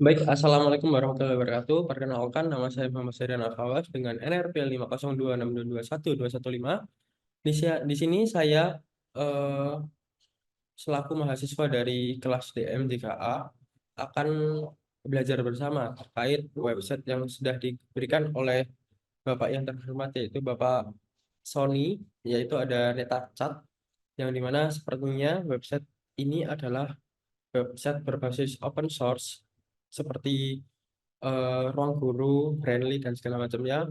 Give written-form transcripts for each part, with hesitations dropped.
Baik, Assalamualaikum warahmatullahi wabarakatuh. Perkenalkan, nama saya Muhammad Sarian Al-Khawas dengan NRP 502622115. Di sini saya eh, selaku mahasiswa dari kelas DM 3A akan belajar bersama terkait website yang sudah diberikan oleh Bapak yang terhormat, yaitu Bapak Sony, yaitu ada NetaChat, yang dimana sepertinya website ini adalah website berbasis open source seperti ruang guru, Brandly dan segala macamnya.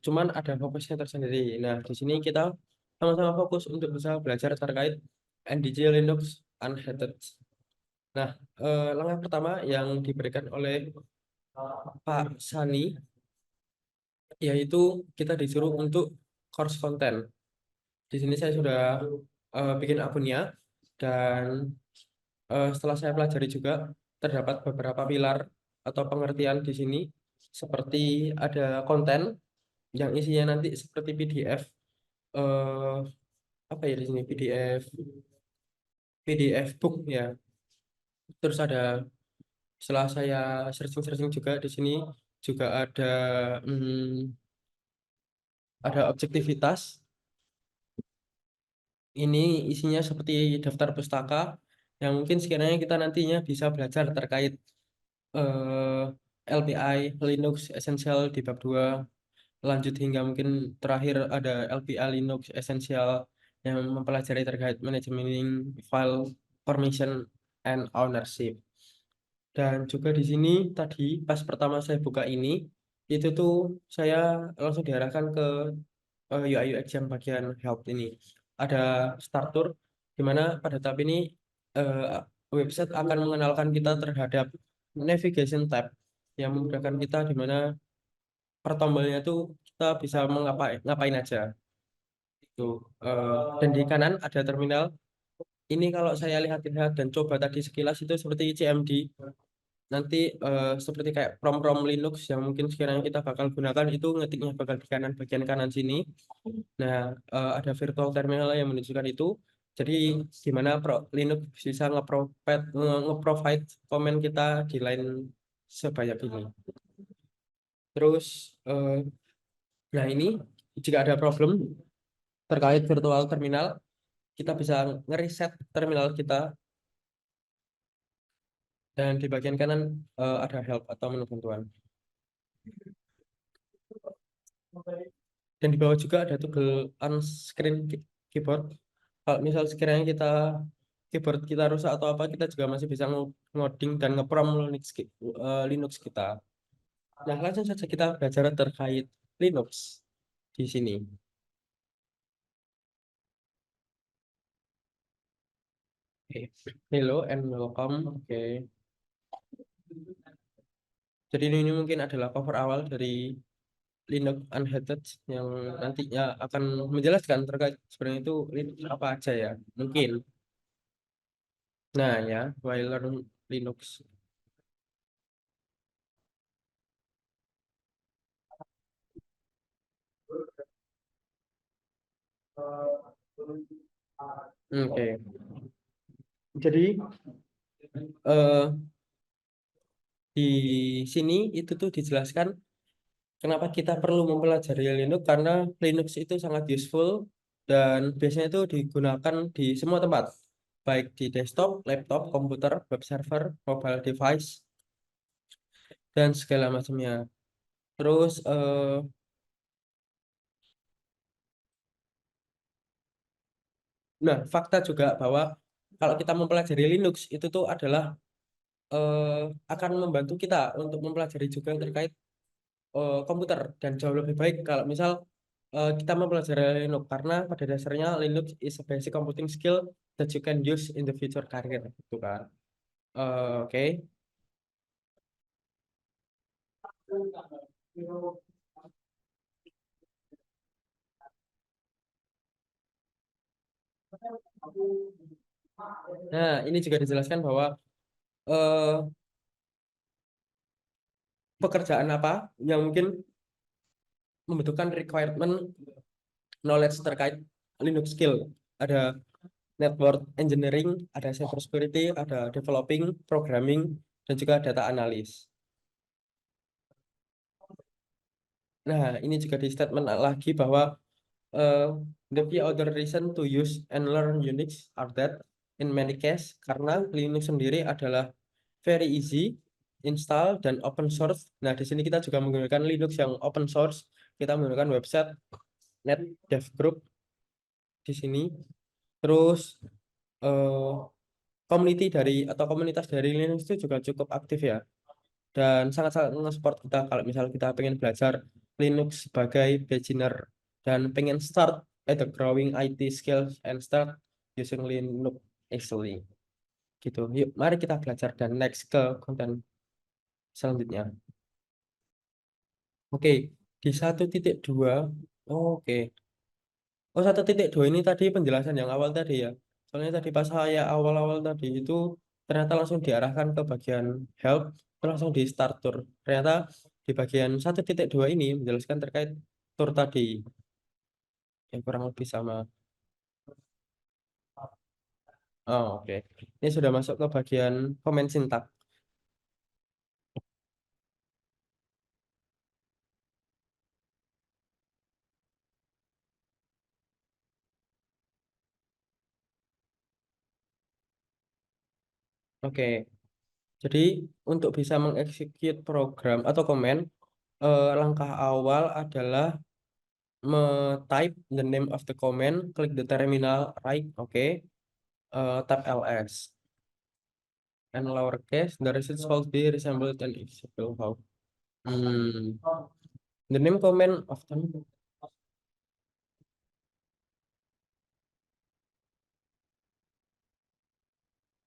Cuman ada fokusnya tersendiri. Nah, di sini kita sama-sama fokus untuk bisa belajar terkait NDJ Linux Unheaded. Nah, langkah pertama yang diberikan oleh Pak Sani yaitu kita disuruh untuk course content. Di sini saya sudah bikin akunnya, dan setelah saya pelajari juga terdapat beberapa pilar atau pengertian di sini, seperti ada konten yang isinya nanti seperti PDF, eh, apa ya di sini, PDF book ya. Terus ada, setelah saya searching-searching juga di sini juga ada objektivitas. Ini isinya seperti daftar pustaka yang mungkin sekiranya kita nantinya bisa belajar terkait eh, LPI Linux Essential di bab 2, lanjut hingga mungkin terakhir ada LPI Linux Essential yang mempelajari terkait manajemen file permission and ownership. Dan juga di sini tadi pas pertama saya buka ini, itu tuh saya langsung diarahkan ke UI UX yang bagian help ini. Ada start tour di mana pada tahap ini website akan mengenalkan kita terhadap navigation tab yang memudahkan kita, di mana per tombolnya tuh kita bisa ngapain aja. Itu dan di kanan ada terminal. Ini kalau saya lihat-lihat dan coba tadi sekilas itu seperti CMD. Nanti seperti kayak prom-prom Linux yang mungkin sekiranya kita bakal gunakan, itu ngetiknya bakal di kanan, bagian kanan sini. Nah, ada virtual terminal yang menunjukkan itu. Jadi gimana Linux bisa nge-provide komen kita di line sebanyak ini. Terus nah ini jika ada problem terkait virtual terminal, kita bisa ngereset terminal kita, dan di bagian kanan ada help atau menu bantuan. Dan di bawah juga ada tombol on-screen keyboard. Kalau misal sekiranya keyboard kita rusak atau apa, kita juga masih bisa ngoding dan ngeprom Linux kita. Nah, langsung saja kita belajar terkait Linux di sini. Oke. Hello and welcome. Oke. Jadi ini mungkin adalah cover awal dari Linux Unheaded yang nantinya akan menjelaskan terkait sebenarnya itu Linux apa aja ya. Mungkin. Nah ya, while learn Linux. Oke. Jadi eh, di sini itu tuh dijelaskan kenapa kita perlu mempelajari Linux, karena Linux itu sangat useful dan biasanya itu digunakan di semua tempat, baik di desktop, laptop, komputer, web server, mobile device, dan segala macamnya. Terus nah, fakta juga bahwa kalau kita mempelajari Linux itu tuh adalah eh, akan membantu kita untuk mempelajari juga terkait komputer, dan jauh lebih baik kalau misal kita mempelajari Linux, karena pada dasarnya Linux is a basic computing skill that you can use in the future career gitu kan. Oke. Nah, ini juga dijelaskan bahwa eh, pekerjaan apa yang mungkin membutuhkan requirement knowledge terkait Linux skill. Ada network engineering, ada cyber security, ada developing, programming, dan juga data analis. Nah, ini juga di statement lagi bahwa uh, the few other reason to use and learn Unix are that in many case karena Linux sendiri adalah very easy install dan open source. Nah, di sini kita juga menggunakan Linux yang open source. Kita menggunakan website NetDev Group di sini. Terus eh, community dari atau komunitas dari Linux itu juga cukup aktif ya. Dan sangat-sangat nge-support kita kalau misal kita pengen belajar Linux sebagai beginner dan pengen start at the growing IT skills and start using Linux easily gitu. Yuk, mari kita belajar dan next ke konten selanjutnya. Oke, di 1.2. Oke. Oh, 1.2 ini tadi penjelasan yang awal tadi ya. Soalnya tadi pas saya awal-awal tadi itu ternyata langsung diarahkan ke bagian help, terus langsung di start tour. Ternyata di bagian 1.2 ini menjelaskan terkait tour tadi. Yang kurang lebih sama. Oh, oke. Ini sudah masuk ke bagian komen sintak. Oke. Jadi untuk bisa mengeksekut program atau komen, langkah awal adalah type the name of the command, klik the terminal, right, oke, tab ls, and lowercase, the results will be resembled and executable how. Hmm. The name command of the.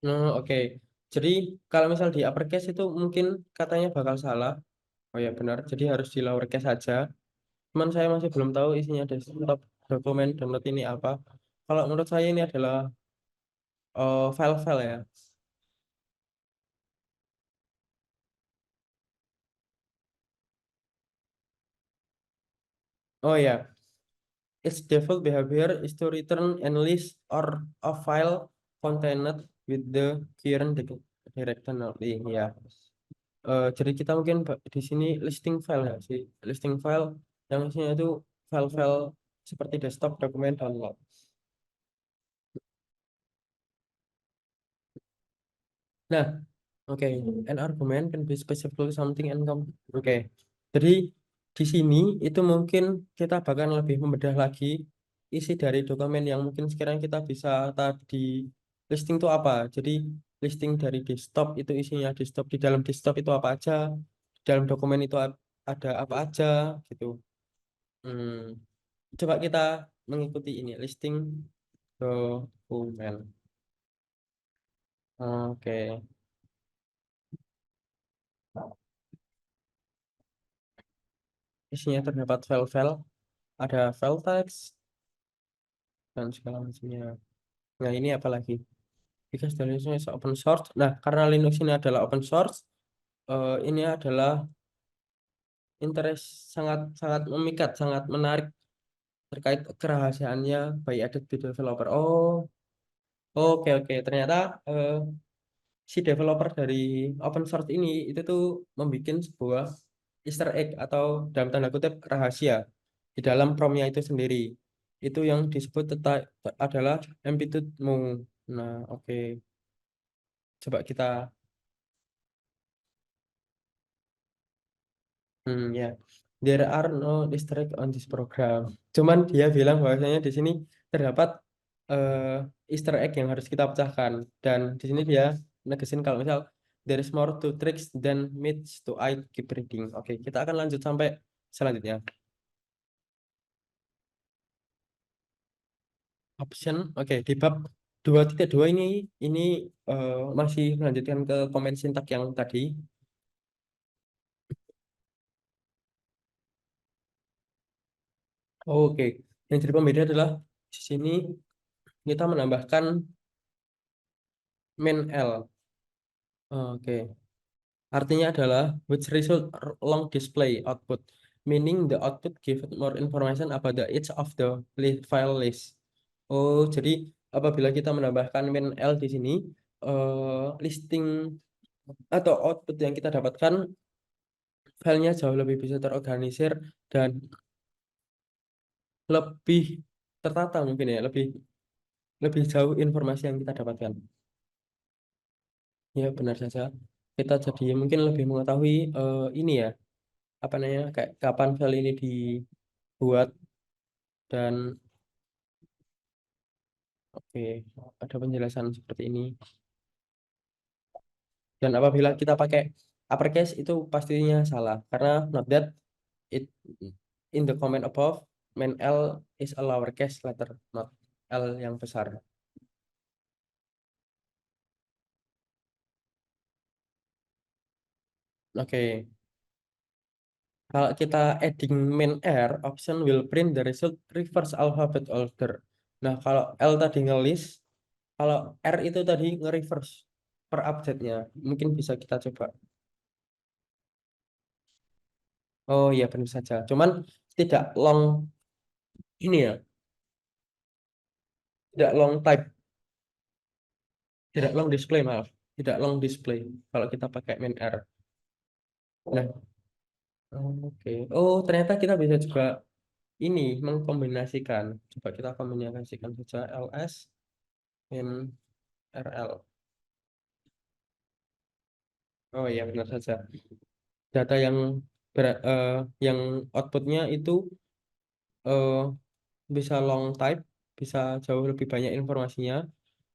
No, oke. Jadi kalau misal di uppercase itu mungkin katanya bakal salah. Oh ya benar. Jadi harus di lowercase saja. Cuman saya masih belum tahu isinya desktop dokumen download ini apa. Kalau menurut saya ini adalah file-file ya. Oh ya, its default behavior is to return any list or a file contained with the current directory. Ya. Jadi kita mungkin di sini listing file ya sih. Listing file yang isinya itu file-file seperti desktop, dokumen, download. Nah, oke, an argument can be specifically something and oke. Jadi di sini itu mungkin kita bahkan lebih membedah lagi isi dari dokumen yang mungkin sekarang kita bisa tadi listing itu apa. Jadi listing dari desktop itu isinya desktop, di dalam desktop itu apa aja, di dalam dokumen itu ada apa aja gitu. Hmm, coba kita mengikuti ini listing dokumen. Oke. Isinya terdapat file-file, ada file text dan segala macamnya. Nah, ini apa lagi? Because the Linux is open source. Nah, karena Linux ini adalah open source, ini adalah interest sangat sangat memikat, sangat menarik terkait kerahasiaannya by added to developer. Oh, oke oke. Ternyata si developer dari open source ini itu tuh membuat sebuah Easter egg atau dalam tanda kutip rahasia di dalam promnya itu sendiri. Itu yang disebut adalah amplitude-mu. Nah, oke. Coba kita. Ya, there are no Easter egg on this program. Cuman dia bilang bahwasanya di sini terdapat Easter egg yang harus kita pecahkan. Dan di sini dia negesin kalau misal there is more to tricks than meets to I keep reading. Oke, kita akan lanjut sampai selanjutnya. Option, oke, di bab 2.2 ini masih melanjutkan ke komen sintak yang tadi. Oke, yang jadi pembeda adalah di sini kita menambahkan main L. Oke, artinya adalah which result long display output, meaning the output give more information about the each of the file list. Oh, jadi apabila kita menambahkan main L di sini, listing atau output yang kita dapatkan filenya jauh lebih bisa terorganisir dan lebih tertata mungkin ya, lebih lebih jauh informasi yang kita dapatkan. Ya, benar saja. Kita jadi mungkin lebih mengetahui ini ya, apa namanya, kayak kapan file ini dibuat dan oke, ada penjelasan seperti ini. Dan apabila kita pakai uppercase itu pastinya salah karena not that it in the comment above main L is a lowercase letter, not L yang besar. Oke, kalau kita adding main R, option will print the result reverse alphabet order. Nah, kalau L tadi ngelis, kalau R itu tadi nge-reverse per update-nya. Mungkin bisa kita coba. Oh iya, benar saja. Cuman tidak long ini ya, tidak long type, tidak long display, maaf. Tidak long display kalau kita pakai main R. Nah, oke. Oh, ternyata kita bisa juga ini mengkombinasikan. Coba kita kombinasikan saja ls min rl. Oh iya, benar saja. Data yang outputnya itu eh, bisa long type, bisa jauh lebih banyak informasinya,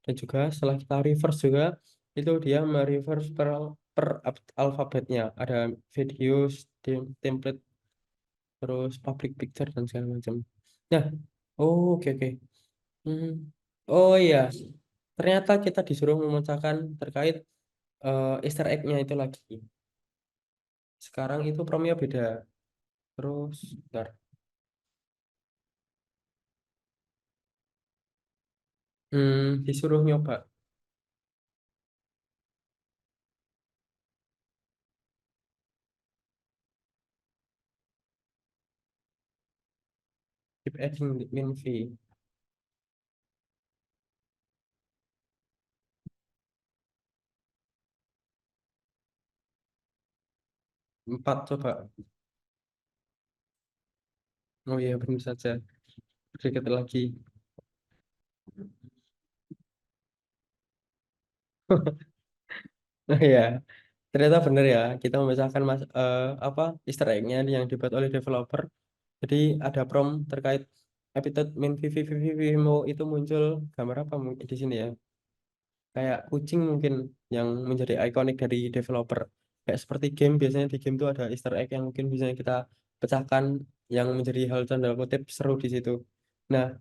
dan juga setelah kita reverse juga itu dia mereverse per alfabetnya. Ada videos, template, terus public picture dan segala macam. Nah, oh, oke oke. Hmm. Oh iya, ternyata kita disuruh memecahkan terkait Easter egg-nya itu lagi. Sekarang itu promnya beda. Terus, bentar. Disuruh nyoba keep adding min v 4 coba. Oh iya, benar saja. Sedikit lagi. Oh iya, ternyata benar ya. Kita memecahkan apa Easter egg-nya yang dibuat oleh developer. Jadi ada prompt terkait epithet min mo itu muncul gambar apa mungkin di sini ya? Kayak kucing mungkin yang menjadi ikonik dari developer. Kayak seperti game, biasanya di game itu ada Easter egg yang mungkin bisa kita pecahkan yang menjadi hal tanda kutip seru di situ. Nah,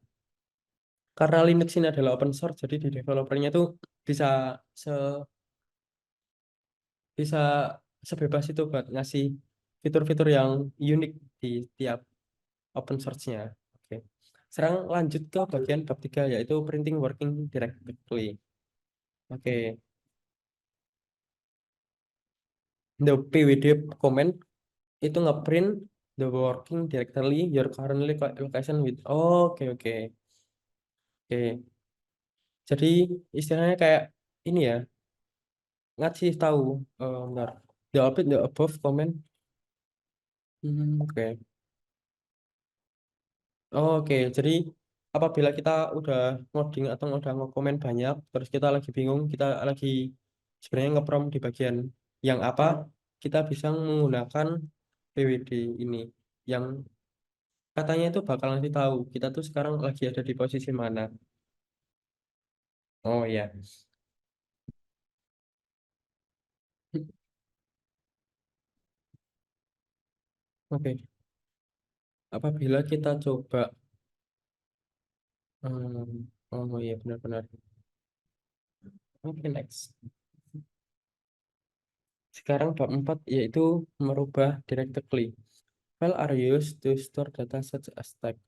karena Linux ini adalah open source, jadi di developernya tuh bisa se bisa sebebas itu buat ngasih fitur-fitur yang unik di tiap open source-nya. Oke. Sekarang lanjut ke bagian bab 3 yaitu printing working directly. Oke. The PWD comment itu ngeprint the working directory your currently location with. Oke oke oke. Jadi istilahnya kayak ini ya, ngasih tahu bentar. The output the above comment. Oke. Oke, jadi apabila kita udah ngoding atau udah ngekomen banyak, terus kita lagi bingung, kita lagi sebenarnya ngeprompt di bagian yang apa, kita bisa menggunakan PWD ini, yang katanya itu bakal ngasih tahu kita tuh sekarang lagi ada di posisi mana. Oh ya, oke. Apabila kita coba, oh iya benar-benar. Oke, next. Sekarang bab 4 yaitu merubah directly. File are used to store data such as text.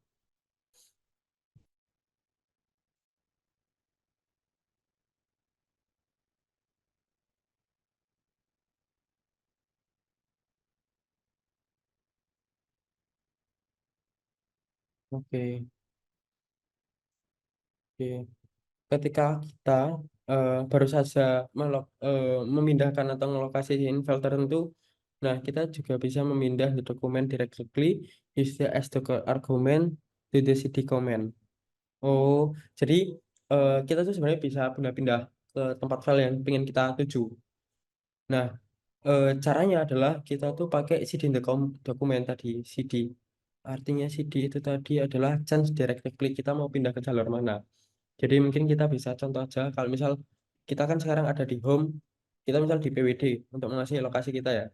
Oke, oke. ketika kita baru saja memindahkan atau ngelokasiin file tertentu, nah kita juga bisa memindah the dokumen directly use the as the argument to the cd command. Oh, jadi kita tuh sebenarnya bisa pindah-pindah ke tempat file yang pengen kita tuju. Nah, caranya adalah kita tuh pakai cd in the dokumen tadi, cd. Artinya cd itu tadi adalah chance directly kita mau pindah ke jalur mana. Jadi mungkin kita bisa contoh aja, kalau misal kita kan sekarang ada di home, kita misal di PWD untuk mengasih lokasi kita ya.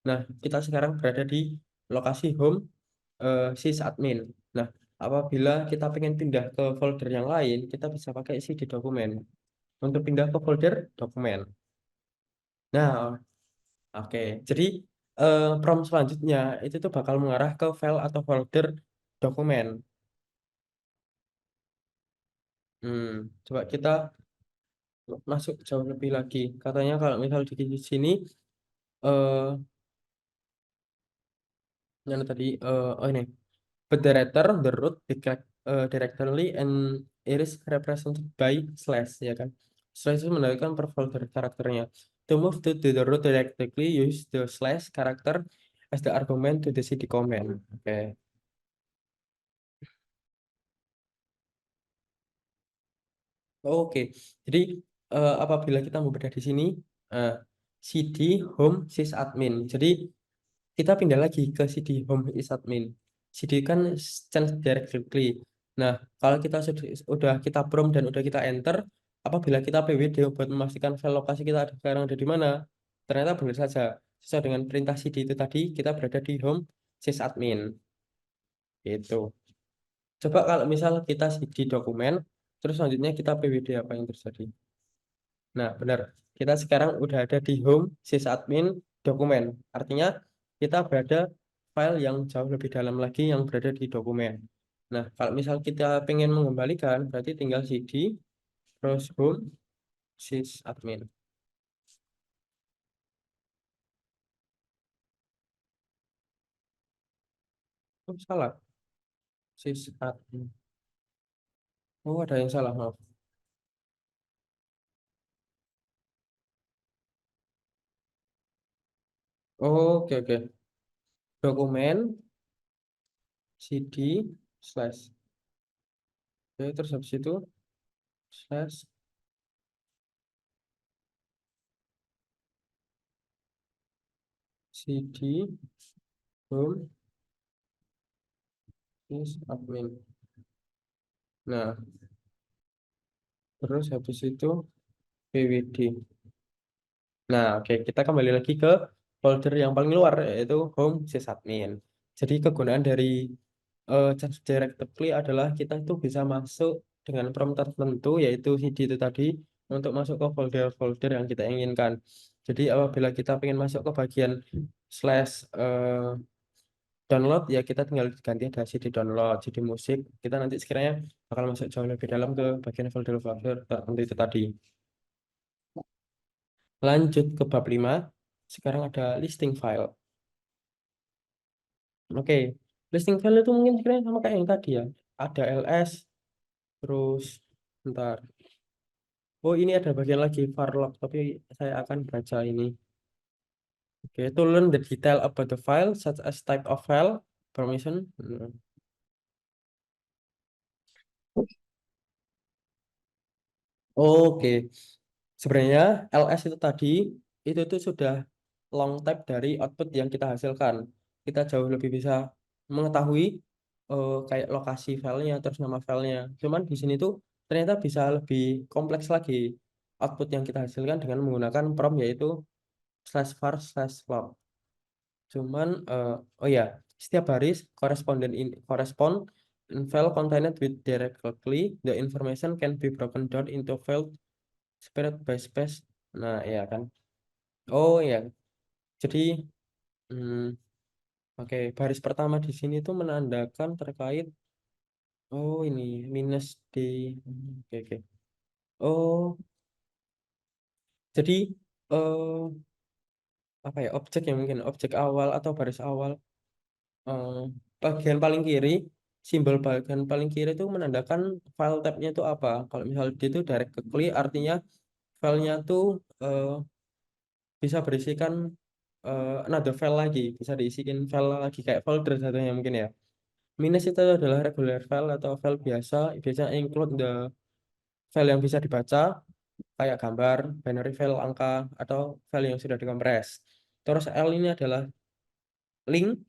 Nah, kita sekarang berada di lokasi home sysadmin. Nah, apabila kita pengen pindah ke folder yang lain, kita bisa pakai cd dokumen untuk pindah ke folder dokumen. Nah, oke. Jadi prompt selanjutnya itu tuh bakal mengarah ke file atau folder dokumen. Coba kita masuk jauh lebih lagi. Katanya kalau misal di sini eh yang tadi oh ini but the writer the root directly and it is represented by slash ya kan. Slash itu menandakan per folder karakternya. To move to the root directly use the slash character as the argument to the cd command. Oke. Oke. Jadi apabila kita mau berada di sini eh, cd home sysadmin. Jadi kita pindah lagi ke CD Home is admin. CD kan change directly. Nah, kalau kita sudah kita prompt dan udah kita enter, apabila kita PWD buat memastikan file lokasi kita ada sekarang ada di mana, ternyata benar saja sesuai dengan perintah CD itu tadi kita berada di home sysadmin. Gitu. Coba kalau misal kita CD dokumen, terus selanjutnya kita PWD apa yang terjadi? Nah, benar. Kita sekarang udah ada di home sysadmin dokumen. Artinya kita berada file yang jauh lebih dalam lagi yang berada di dokumen. Nah, kalau misal kita pengen mengembalikan, berarti tinggal cd terus home sysadmin. Oh, salah. Sysadmin. Oh, ada yang salah, maaf. Oke, oke. Dokumen cd slash. Oke, terus habis itu slash cd home sysadmin. Nah, terus habis itu pwd. Nah, oke, kita kembali lagi ke folder yang paling luar, yaitu home sysadmin. Jadi kegunaan dari change directly adalah kita itu bisa masuk dengan prompt tertentu, yaitu cd itu tadi, untuk masuk ke folder-folder yang kita inginkan. Jadi apabila kita ingin masuk ke bagian slash download, ya kita tinggal ganti ada cd download, cd musik. Kita nanti sekiranya bakal masuk jauh lebih dalam ke bagian folder-folder tertentu itu tadi. Lanjut ke bab 5. Sekarang ada listing file. Oke, listing file itu mungkin sebenarnya sama kayak yang tadi ya. Ada ls, terus bentar. Oh, ini ada bagian lagi varlog, tapi saya akan baca ini. Oke, to learn the detail about the file, such as type of file, permission. Oke, sebenarnya ls itu tadi itu tuh sudah long type dari output yang kita hasilkan. Kita jauh lebih bisa mengetahui kayak lokasi filenya terus nama filenya. Cuman di sini tuh ternyata bisa lebih kompleks lagi output yang kita hasilkan dengan menggunakan prompt yaitu slash var slash log. Cuman oh ya, setiap baris correspond in file contained with directly the information can be broken down into file space by space. Nah, ya kan. Oh ya, jadi hmm, oke, baris pertama di sini tuh menandakan terkait oh ini minus D. Oke, oke. Oh, jadi apa ya objek ya mungkin objek awal atau baris awal. Eh, bagian paling kiri simbol bagian paling kiri itu menandakan file tab-nya itu apa. Kalau misal dia itu direct ke klik, artinya filenya tuh eh, bisa berisikan another file lagi, bisa diisikan file lagi kayak folder satunya mungkin ya. Minus itu adalah regular file atau file biasa, biasanya include the file yang bisa dibaca, kayak gambar, binary file, angka, atau file yang sudah dikompres. Terus L ini adalah link,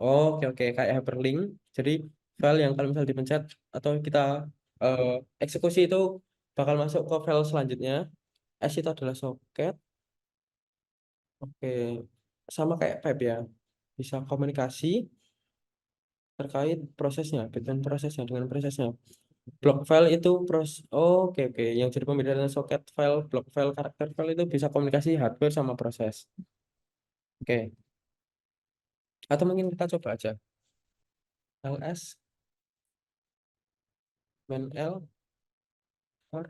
oke oke, kayak hyperlink. Jadi file yang kalau misal dipencet atau kita eh, eksekusi itu bakal masuk ke file selanjutnya. S itu adalah soket, oke, sama kayak pipe ya, bisa komunikasi terkait prosesnya, dengan prosesnya, dengan prosesnya. Block file itu oke oke, yang jadi pembeda antara soket file, block file, karakter file itu bisa komunikasi hardware sama proses. Oke, atau mungkin kita coba aja ls main l or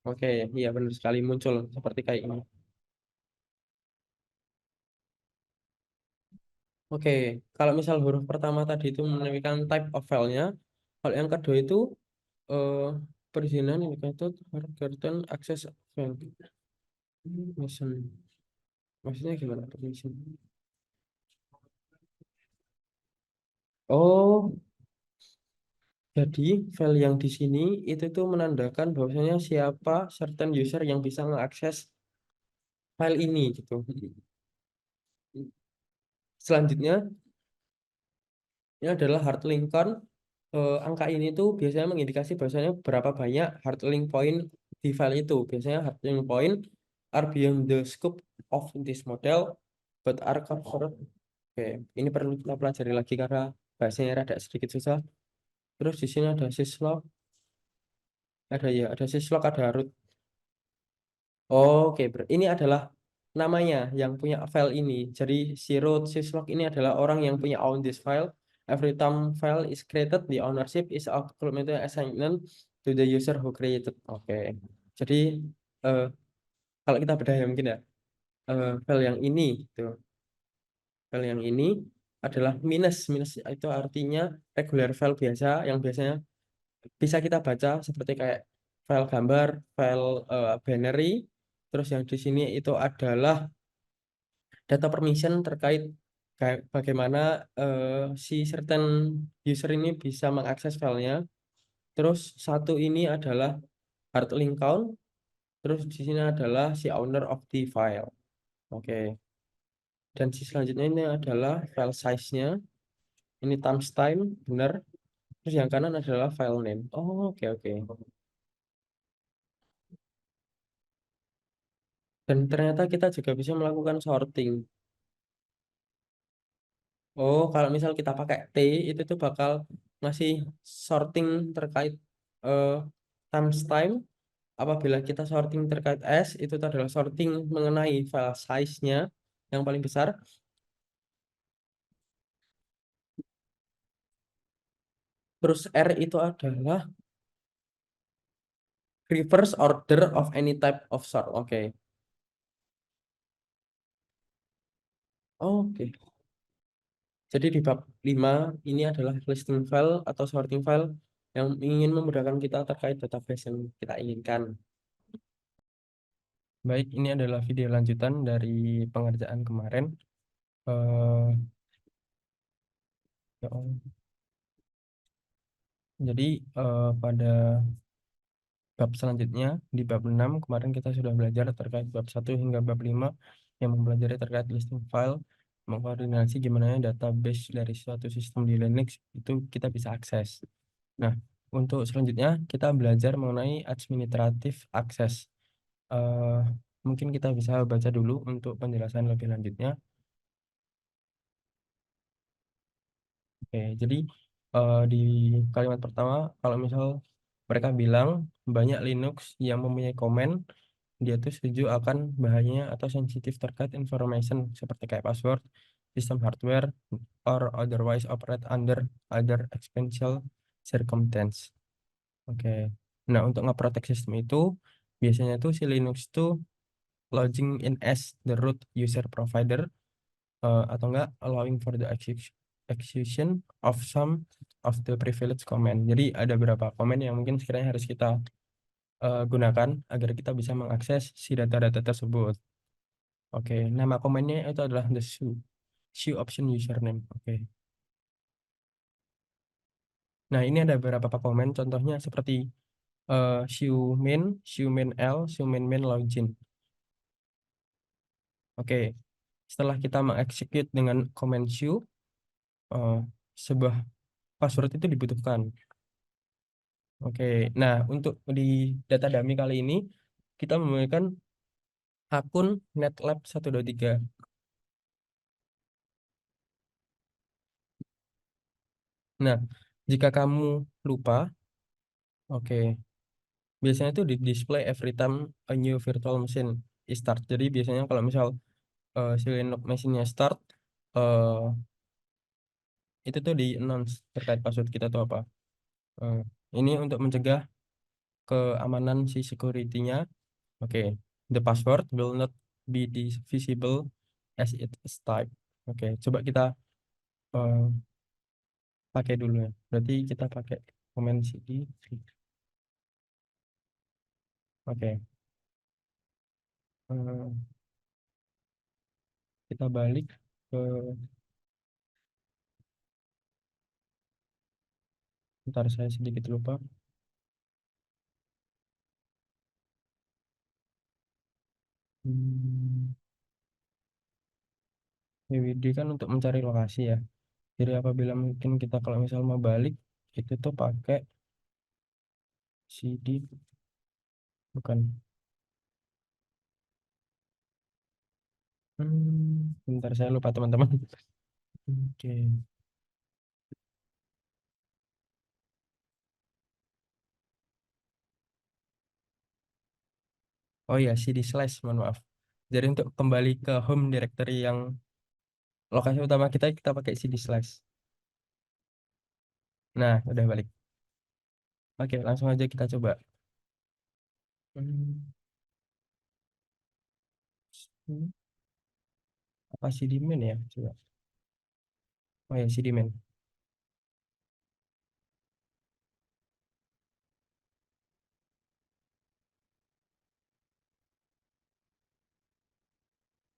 oke, iya benar sekali muncul seperti kayak ini. Oke, kalau misal huruf pertama tadi itu menunjukkan type of file-nya, kalau yang kedua itu eh, perizinan indicated garden access file. Maksudnya gimana permission? Oh, jadi file yang di sini itu tuh menandakan bahwasanya siapa certain user yang bisa mengakses file ini gitu. Selanjutnya ini adalah hard link count. Angka ini tuh biasanya mengindikasi bahwasanya berapa banyak hard link point di file itu. Biasanya hard link point are beyond the scope of this model but are covered. Oke, ini perlu kita pelajari lagi karena bahasanya rada sedikit susah. Terus di sini ada syslog, ada syslog, ada root. Oke, ini adalah namanya yang punya file ini. Jadi si root syslog ini adalah orang yang punya own this file. Every time file is created, the ownership is automatically assigned to the user who created. Oke. Jadi eh, kalau kita bedah ya mungkin ya, file yang ini, gitu. File yang ini adalah minus. Minus itu artinya regular file biasa yang biasanya bisa kita baca seperti kayak file gambar, file binary. Terus yang di sini itu adalah data permission terkait bagaimana si certain user ini bisa mengakses filenya. Terus satu ini adalah hard link count. Terus di sini adalah si owner of the file. Oke. Dan si selanjutnya ini adalah file size-nya. Ini times time, benar. Terus yang kanan adalah file name. Oh, oke oke. Dan ternyata kita juga bisa melakukan sorting. Oh, kalau misal kita pakai T, itu tuh bakal ngasih sorting terkait eh, times time. Apabila kita sorting terkait S, itu tuh adalah sorting mengenai file size-nya yang paling besar. Terus R itu adalah reverse order of any type of sort. Oke. Oke. Jadi di bab 5 ini adalah listing file atau sorting file yang ingin memudahkan kita terkait database yang kita inginkan. Baik, ini adalah video lanjutan dari pengerjaan kemarin. Eh, ya Allah. Jadi pada bab selanjutnya di bab 6 kemarin kita sudah belajar terkait bab 1 hingga bab 5 yang mempelajari terkait listing file, mengkoordinasi gimana ya database dari suatu sistem di Linux itu kita bisa akses. Nah, untuk selanjutnya kita belajar mengenai administratif akses. Eh, Mungkin kita bisa baca dulu untuk penjelasan lebih lanjutnya. Oke, jadi di kalimat pertama, kalau misal mereka bilang banyak Linux yang mempunyai komen, dia tuh setuju akan bahayanya atau sensitif terkait information seperti kayak password, sistem hardware, or otherwise operate under other exponential circumstance. Oke. Nah, untuk ngeprotek sistem itu, biasanya tuh si Linux tuh logging in as the root user provider atau enggak allowing for the execution of some of the privileged comment. Jadi ada beberapa komen yang mungkin sekiranya harus kita gunakan agar kita bisa mengakses si data-data tersebut. Oke, nama komennya itu adalah the shoe option username. Oke. Nah, ini ada beberapa komen, contohnya seperti shoe main L, shoe main login. Oke, setelah kita mengexecute dengan command shoe, eh, sebuah password itu dibutuhkan. Oke, nah untuk di data dummy kali ini kita menggunakan akun netlab 123. Nah, jika kamu lupa, oke, biasanya itu di display every time a new virtual machine is start. Jadi biasanya kalau misal si Linux mesinnya start, eh, itu tuh di announce terkait password kita tuh apa. Eh, ini untuk mencegah keamanan si security-nya. Oke, the password will not be visible as it is typed. Oke, coba kita eh, pakai dulu ya. Berarti kita pakai command cd. Oke, eh, kita balik ke, ntar saya sedikit lupa. Hmm, WWD kan untuk mencari lokasi ya. Jadi apabila mungkin kita kalau misal mau balik, itu tuh pakai cd, bukan. Bentar saya lupa teman-teman. Oke. Oh iya, cd slash, mohon maaf. Jadi untuk kembali ke home directory yang lokasi utama kita, kita pakai cd slash. Nah, udah balik. Oke, langsung aja kita coba. Hmm, hmm, apa cd main ya? Coba. Oh ya, cd main.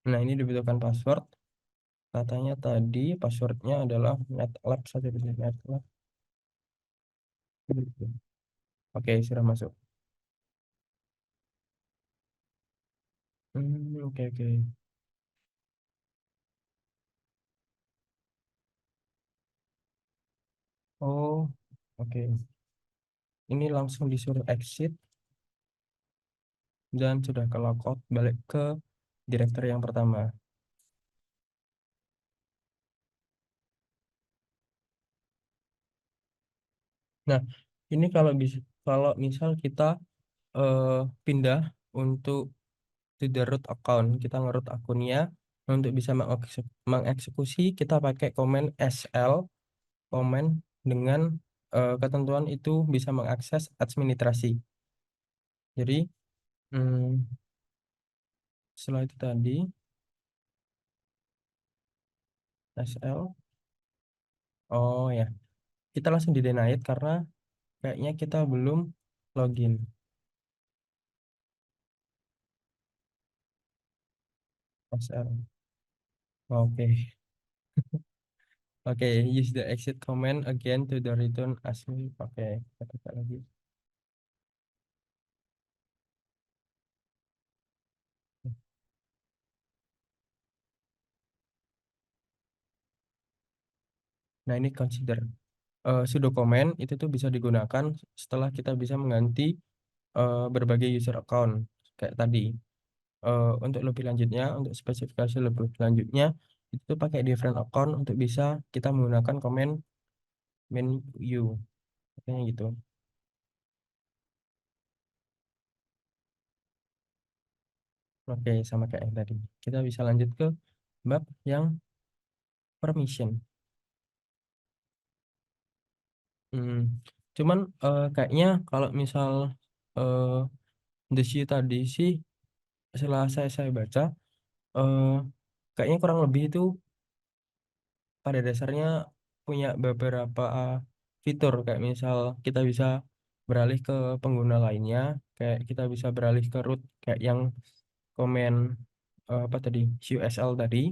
Nah, ini dibutuhkan password. Katanya tadi passwordnya adalah netlab saja di sini, netlab. Oke, sudah masuk. Oke, oke. Oh, oke. Ini langsung disuruh exit dan sudah ke logout balik ke directory yang pertama. Nah, ini kalau bisa, kalau misal kita eh, pindah untuk to the root account, kita nge-root akunnya. Nah, untuk bisa mengeksekusi, kita pakai komen SL, komen dengan ketentuan itu bisa mengakses administrasi. Jadi, hmm, setelah itu tadi, SL, oh ya, kita langsung di denied karena kayaknya kita belum login. SL, oke. Oke, use the exit command again to the return asli. Oke, kita buka lagi. Nah, ini consider. Sudo command itu tuh bisa digunakan setelah kita bisa mengganti berbagai user account kayak tadi. Untuk lebih lanjutnya, untuk spesifikasi lebih lanjutnya, itu pakai different account untuk bisa kita menggunakan command menu. Kayaknya gitu. Oke, sama kayak yang tadi. Kita bisa lanjut ke bab yang permission. Hmm, Cuman kayaknya kalau misal eh The Sea tadi sih, setelah saya baca, eh kayaknya kurang lebih itu pada dasarnya punya beberapa fitur kayak misal kita bisa beralih ke pengguna lainnya, kayak kita bisa beralih ke root kayak yang komen apa tadi USL tadi,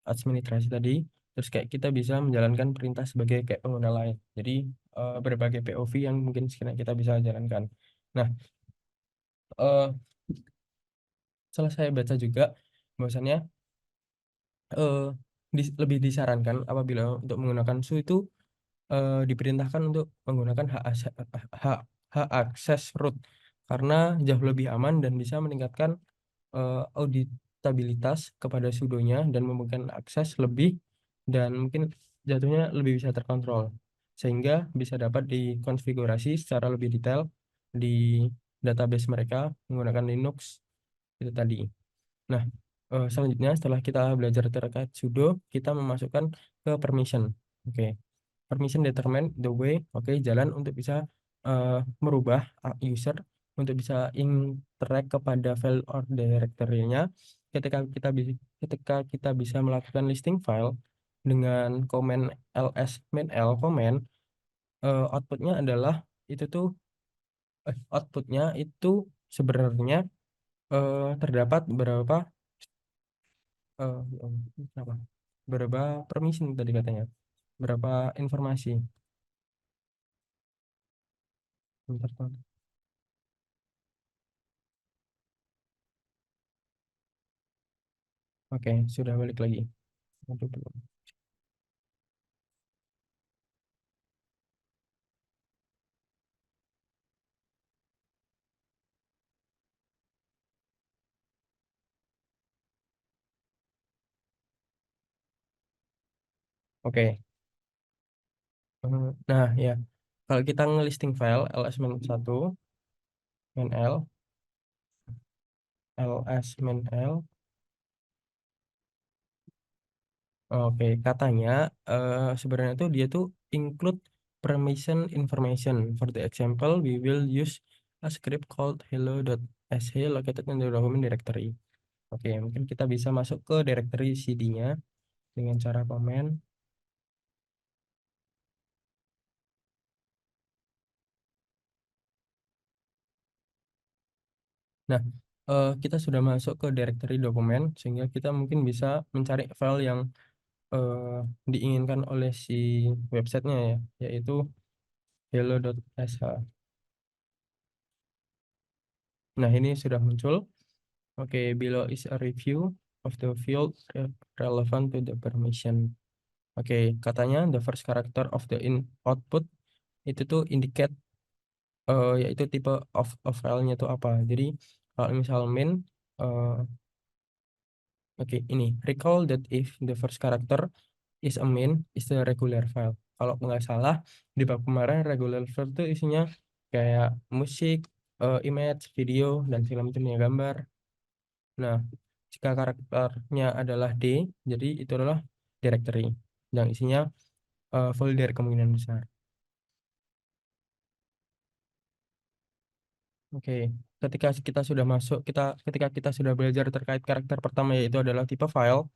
administrasi tadi, terus kayak kita bisa menjalankan perintah sebagai kayak pengguna lain. Jadi berbagai POV yang mungkin sekiranya kita bisa jalankan. Nah, eh, setelah saya baca juga bahwasannya eh, lebih disarankan apabila untuk menggunakan SU itu diperintahkan untuk menggunakan hak, hak akses root karena jauh lebih aman dan bisa meningkatkan auditabilitas kepada sudonya dan memberikan akses lebih dan mungkin jatuhnya lebih bisa terkontrol sehingga bisa dapat dikonfigurasi secara lebih detail di database mereka menggunakan Linux itu tadi. Nah, selanjutnya setelah kita belajar terkait sudo, kita memasukkan ke permission. Oke. Permission determine the way, oke, jalan untuk bisa merubah user untuk bisa interact kepada file or directory-nya ketika kita bisa melakukan listing file dengan command ls main l command outputnya adalah itu tuh outputnya itu sebenarnya terdapat berapa ya Allah, apa? Berapa permission tadi katanya? Berapa informasi? Bentar, Bang. Oke, sudah balik lagi. Aduh, belum. Oke. Nah, ya. Kalau kita ngelisting file ls-1 main l, ls main l, oke, katanya sebenarnya tuh dia tuh include permission information. For the example, we will use a script called hello.sh located in the document directory. Oke, mungkin kita bisa masuk ke directory cd-nya dengan cara komen. Nah, kita sudah masuk ke directory dokumen sehingga kita mungkin bisa mencari file yang eh, diinginkan oleh si websitenya ya, yaitu hello.sh. Nah, ini sudah muncul. Oke, below is a review of the field relevant to the permission. Oke, katanya the first character of the in output itu tuh indicate yaitu tipe of filenya itu apa. Jadi kalau misal main oke, ini recall that if the first character is a main is the regular file. Kalau nggak salah di bab kemarin regular file itu isinya kayak musik, image, video, dan film dunia gambar. Nah, jika karakternya adalah D, jadi itu adalah directory yang isinya folder kemungkinan besar. Oke, ketika kita sudah belajar terkait karakter pertama yaitu adalah tipe file,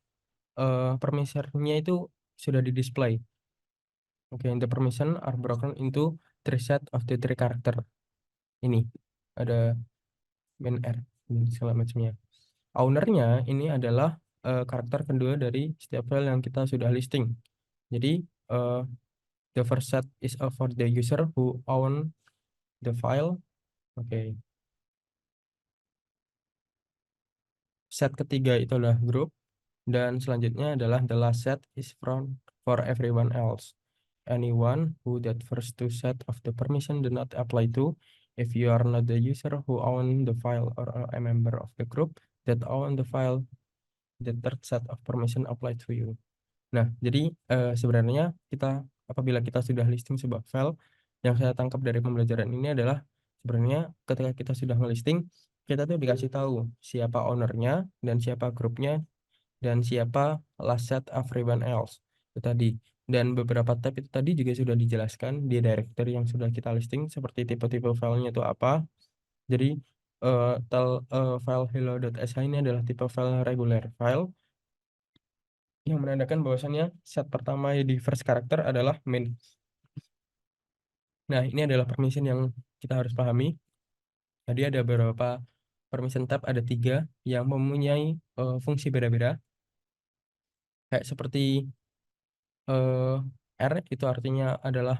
permissionnya itu sudah di display. Oke, the permission are broken into three set of the three character. Ini ada main R dan segala macamnya. Ownernya ini adalah karakter kedua dari setiap file yang kita sudah listing. Jadi eh, the first set is for the user who own the file. Oke, set ketiga itu adalah group dan selanjutnya adalah the last set is from for everyone else. Anyone who that first two set of the permission do not apply to if you are not the user who own the file or a member of the group that own the file, the third set of permission apply to you. Nah, jadi sebenarnya apabila kita sudah listing sebuah file, yang saya tangkap dari pembelajaran ini adalah sebenarnya ketika kita sudah ngelisting, kita tuh dikasih tahu siapa ownernya dan siapa grupnya dan siapa last set everyone else itu tadi. Dan beberapa tab itu tadi juga sudah dijelaskan di directory yang sudah kita listing seperti tipe-tipe filenya itu apa. Jadi file hello.sh ini adalah tipe file regular file. yang menandakan bahwasannya set pertama di first character adalah main. Nah, ini adalah permission yang kita harus pahami. Tadi ada beberapa permission tab, ada 3 yang mempunyai fungsi beda-beda. Kayak seperti eh, R itu artinya adalah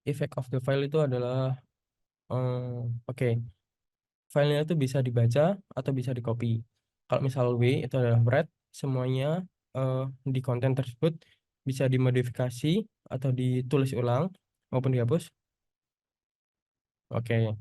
effect of the file itu adalah oke, filenya itu bisa dibaca atau bisa di copy. Kalau misal W itu adalah read, semuanya eh, di konten tersebut bisa dimodifikasi atau ditulis ulang maupun dihapus. Oke.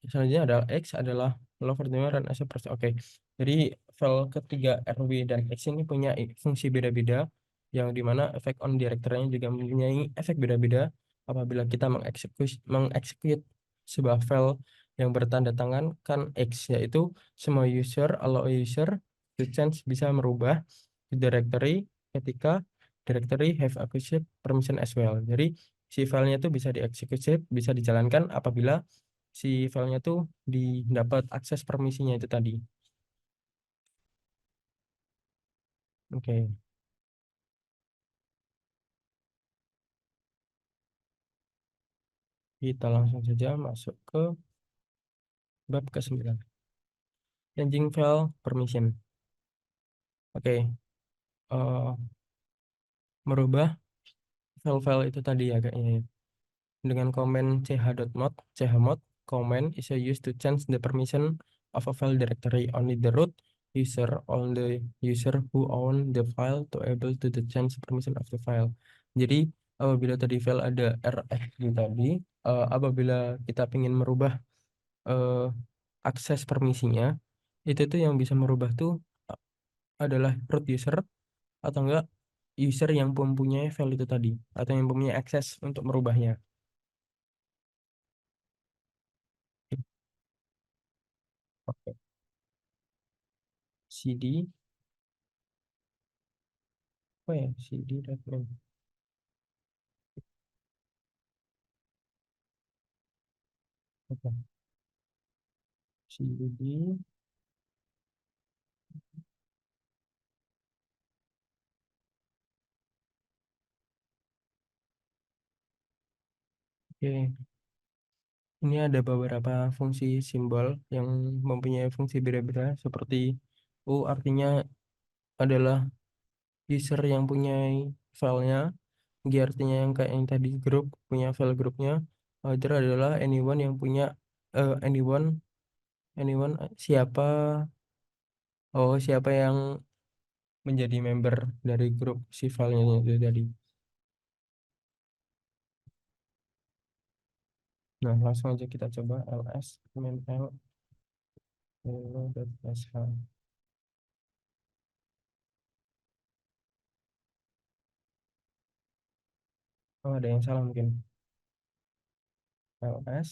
Selanjutnya adalah X adalah lower dimmer dan as a person. Oke. Jadi file ketiga RW dan X ini punya fungsi beda-beda yang dimana efek on directory-nya juga mempunyai efek beda-beda apabila kita mengeksekut sebuah file yang bertanda tangan kan X, yaitu semua user allow user to change bisa merubah di directory ketika directory have acquisition permission as well. Jadi si filenya itu bisa dieksekusi, bisa dijalankan apabila si filenya tuh didapat akses permisinya itu tadi. Oke, kita langsung saja masuk ke bab ke-9. Changing file permission. Oke, eh, merubah file-file itu tadi ya kayaknya, ya. Dengan komen ch.mod, chmod, comment is used to change the permission of a file directory. Only the root user, all the user who own the file to able to the change permission of the file. Jadi apabila tadi file ada rfd tadi, apabila kita ingin merubah eh, akses permisinya, itu tuh yang bisa merubah tuh eh, adalah root user atau enggak user yang mempunyai file itu tadi atau yang mempunyai akses untuk merubahnya. Oke. CD apa ya, CD Redman. Apa, CD. Oke, ini ada beberapa fungsi simbol yang mempunyai fungsi beda-beda seperti U artinya adalah user yang punya filenya, G artinya yang kayak yang tadi grup punya file grupnya, other adalah anyone yang punya anyone anyone siapa, oh siapa yang menjadi member dari grup si filenya itu tadi. Nah, langsung aja kita coba ls main l hello.sh. Oh, ada yang salah mungkin. ls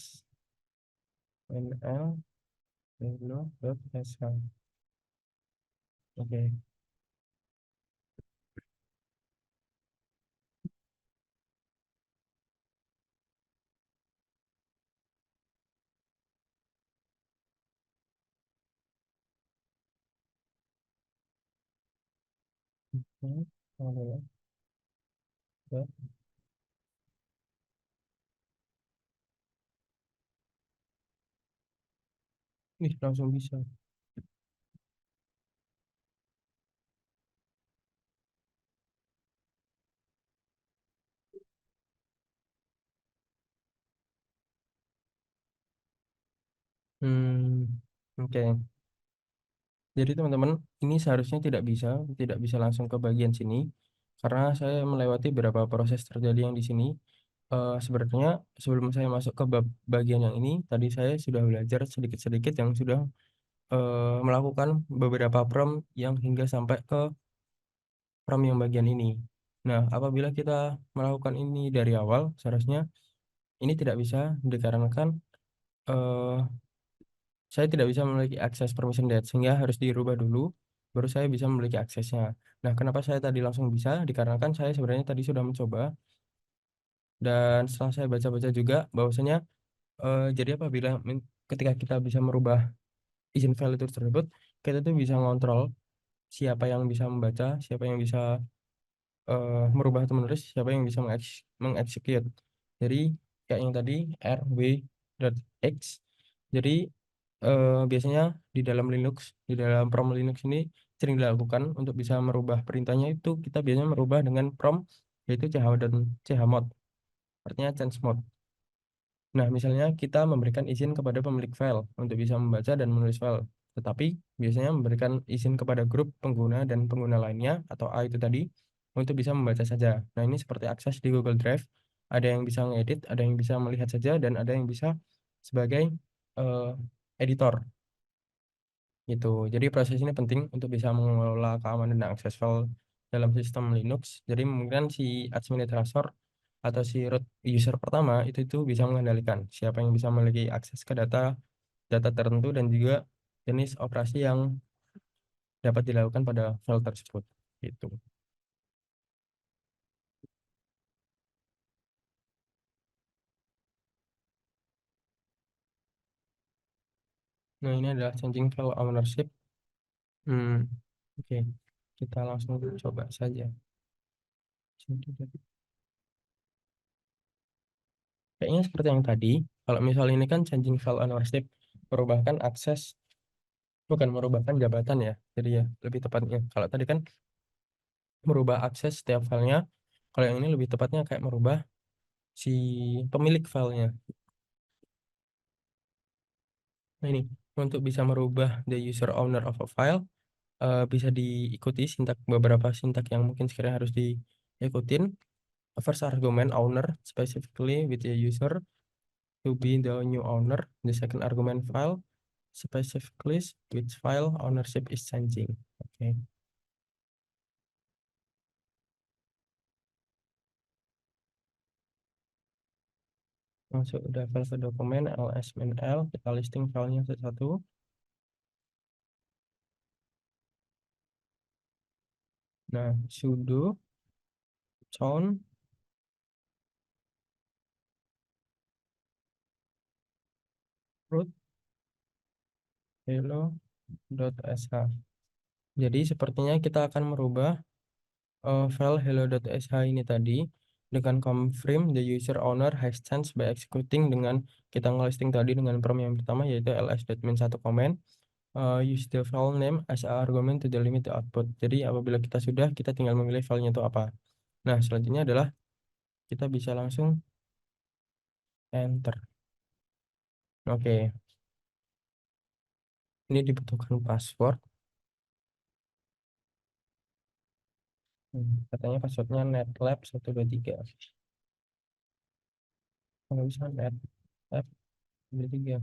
main l hello.sh. Oke. Oke. Hello. Ya. Ih, langsung bisa. Hmm, oke. Jadi teman-teman, ini seharusnya tidak bisa langsung ke bagian sini karena saya melewati beberapa proses terjadi yang di sini. Sebenarnya sebelum saya masuk ke bagian yang ini, tadi saya sudah belajar sedikit-sedikit yang sudah melakukan beberapa prompt yang hingga sampai ke prompt yang bagian ini. Nah, apabila kita melakukan ini dari awal, seharusnya ini tidak bisa dikarenakan eh, saya tidak bisa memiliki akses permission date sehingga harus dirubah dulu baru saya bisa memiliki aksesnya. Nah, kenapa saya tadi langsung bisa? Dikarenakan saya sebenarnya tadi sudah mencoba dan setelah saya baca-baca juga bahwasanya jadi apabila ketika kita bisa merubah izin file itu tersebut, kita tuh bisa ngontrol siapa yang bisa membaca, siapa yang bisa merubah atau menulis, siapa yang bisa mengeksekut. Jadi kayak yang tadi rw.x. Jadi biasanya di dalam Linux, di dalam prompt Linux ini sering dilakukan untuk bisa merubah perintahnya itu kita biasanya merubah dengan prompt yaitu chmod, artinya change mode. Nah, misalnya kita memberikan izin kepada pemilik file untuk bisa membaca dan menulis file, tetapi biasanya memberikan izin kepada grup pengguna dan pengguna lainnya atau A itu tadi untuk bisa membaca saja. Nah, ini seperti akses di Google Drive, ada yang bisa ngedit, ada yang bisa melihat saja, dan ada yang bisa sebagai eh, editor gitu. Jadi proses ini penting untuk bisa mengelola keamanan dan akses file dalam sistem Linux. Jadi mungkin si administrator atau si root user pertama itu bisa mengendalikan siapa yang bisa memiliki akses ke data data tertentu dan juga jenis operasi yang dapat dilakukan pada file tersebut. Gitu. Nah, ini adalah changing file ownership. Hmm, oke. Kita langsung coba saja. Kayaknya seperti yang tadi, kalau misal ini kan changing file ownership, merubahkan akses, bukan merubahkan jabatan ya. Jadi ya, lebih tepatnya. Kalau tadi kan merubah akses setiap filenya, kalau yang ini lebih tepatnya kayak merubah si pemilik filenya. Nah ini, untuk bisa merubah the user owner of a file, bisa diikuti beberapa sintak yang mungkin sekiranya harus diikutin. First argument owner, specifically with the user to be the new owner. The second argument file, specifically which file ownership is changing. Oke, masuk udah file ke dokumen ls-l, kita listing filenya satu-satu. Nah, sudo chown root hello.sh. Jadi sepertinya kita akan merubah file hello.sh ini tadi dengan confirm the user owner has changed by executing dengan kita ngelisting tadi dengan prompt yang pertama yaitu ls.min satu comment, use the file name as a argument to delimit the output. Jadi apabila kita sudah, kita tinggal memilih filenya itu apa. Nah, selanjutnya adalah kita bisa langsung enter. Oke, ini dibutuhkan password. Katanya passwordnya netlab 123. Kalau bisa netlab 123.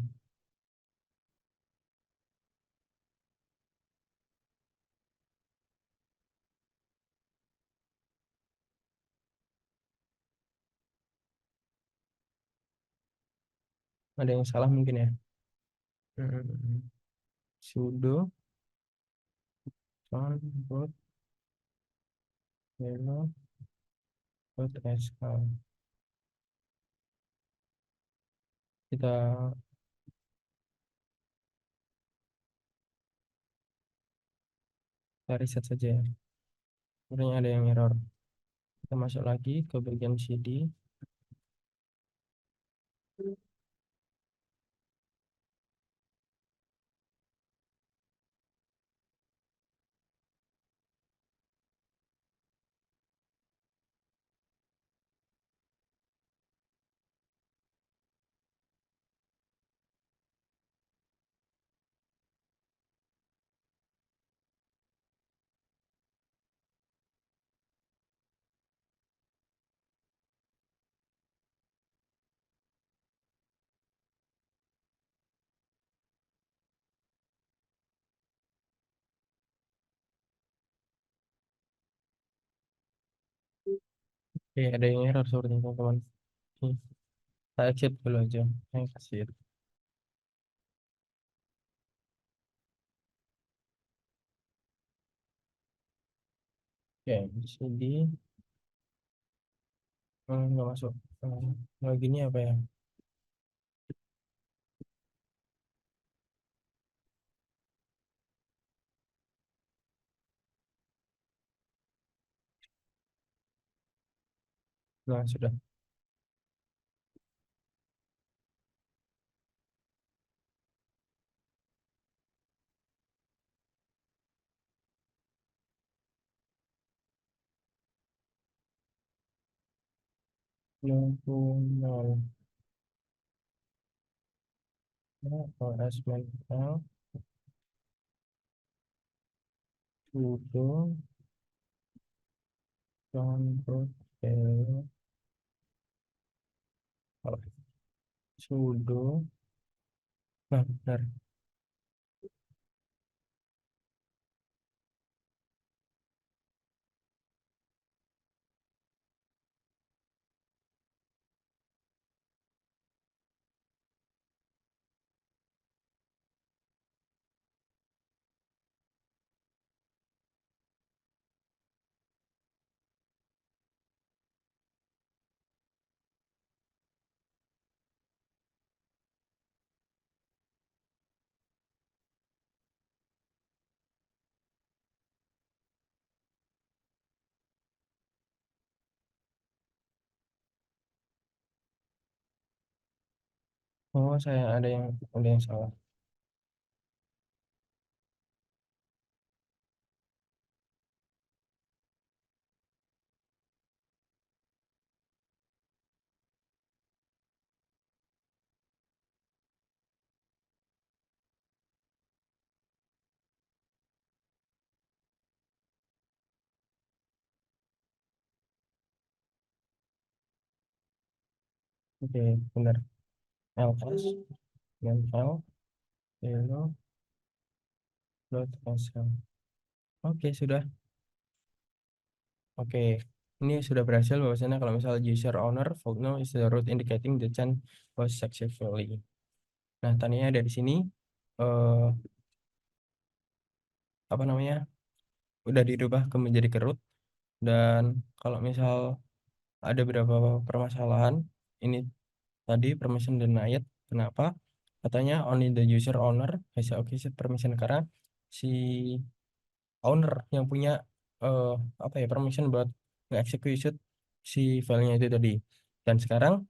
Ada yang salah mungkin ya. Hmm, sudo root hello.sh. Kita riset saja ya. Sebenarnya ada yang error. Kita masuk lagi ke bagian CD. Oke, ada yang error sepertinya teman-teman. Oke, kita exit dulu aja. Saya kasih. Oke, di sini nggak masuk. Loginnya apa ya? Nah, sudah. Lingkungan OS mental sudo control sudo. Nah, benar. Oh, saya ada yang salah. Oke, benar. ls mental hello dot sl. Oke, sudah. Oke, ini sudah berhasil bahwasanya kalau misal user owner fault now is the root indicating the change was successfully. Nah, tandanya dari sini eh apa namanya? Udah dirubah menjadi ke root, dan kalau misal ada beberapa permasalahan ini tadi permission denied. Kenapa? Katanya only the user owner has access permission, karena si owner yang punya eh, apa ya, permission buat nge-execute si filenya itu tadi. Dan sekarang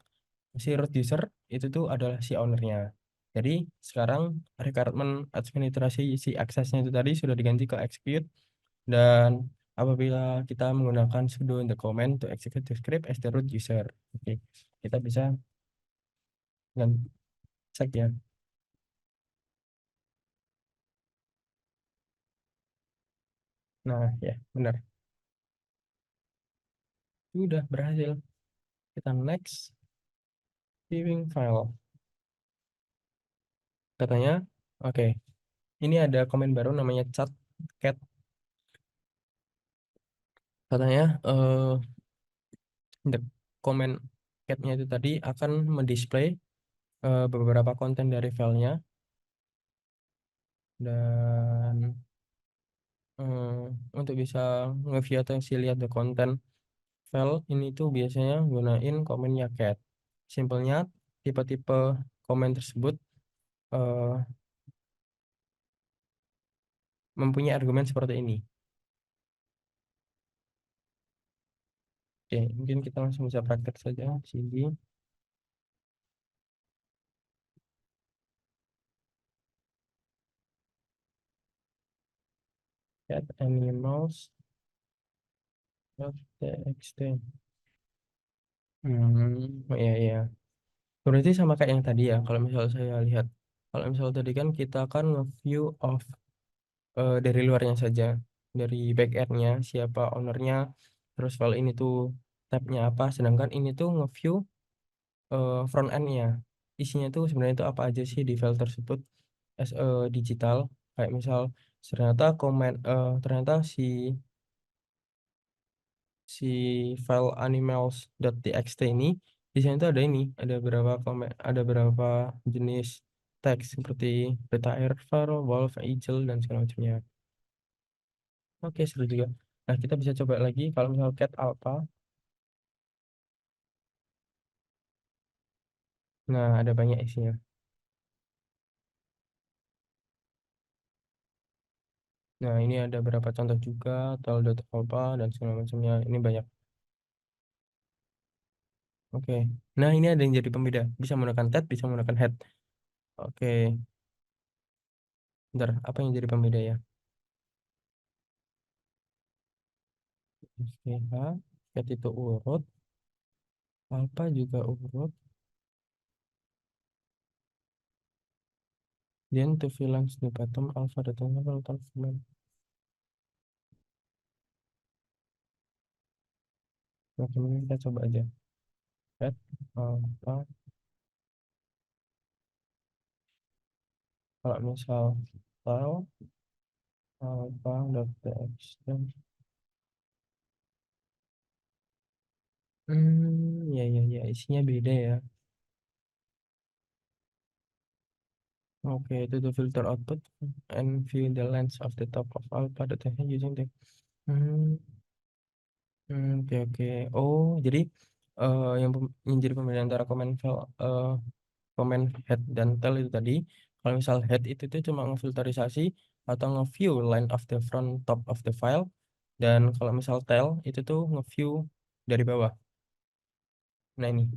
si root user itu tuh adalah si ownernya. Jadi sekarang requirement administrasi si aksesnya itu tadi sudah diganti ke execute, dan apabila kita menggunakan sudo in the command to execute the script as the root user. Oke, kita bisa dan cek ya. Nah, ya benar. Sudah berhasil. Kita next, viewing file. Katanya, oke, ini ada komen baru namanya chat cat. Katanya, the comment catnya itu tadi akan mendisplay beberapa konten dari filenya, dan untuk bisa nge-view atau si lihat the content file ini tuh biasanya gunain komennya cat. Simpelnya, tipe-tipe komen tersebut eh, mempunyai argumen seperti ini. Oke, mungkin kita langsung bisa praktek saja. Cd cat animals txt. Oh iya iya. Berarti sama kayak yang tadi ya. Kalau misal saya lihat, kalau misal tadi kan kita kan nge-view of dari luarnya saja, dari back end-nya, siapa ownernya, terus file ini tuh tabnya apa. Sedangkan ini tuh nge-view front end-nya. Isinya tuh sebenarnya itu apa aja sih di file tersebut as digital. Kayak misal ternyata ternyata si si file animals.txt ini di sini tuh ada ini, ada beberapa komen, ada beberapa jenis teks seperti beta airflow, wolf, eagle, dan segala macamnya. Oke, seru juga. Nah, kita bisa coba lagi kalau misal cat alpha. Nah, ada banyak isinya. Nah, ini ada beberapa contoh juga, tel.alpha dan segala macamnya. Ini banyak. Oke. Nah, ini ada yang jadi pembeda. Bisa menggunakan tab, bisa menggunakan head. Oke. Bentar, apa yang jadi pembeda ya? SPH, head itu urut, alpha juga urut. Then to filings di bottom alpha datanya total fill. Nah, kemudian kita coba aja. Head, alpha. Kalau misal file, alpha dot txt. Ya, ya, ya. Isinya beda ya. Oke, itu the filter output and view the length of the top of alpha datanya using the. Hmm. Oke, oke. Oh, jadi yang jadi pembeda antara comment file, comment head dan tail itu tadi, kalau misal head itu tuh cuma ngefilterisasi atau nge-view line of the front top of the file, dan kalau misal tail itu tuh nge-view dari bawah. Nah ini,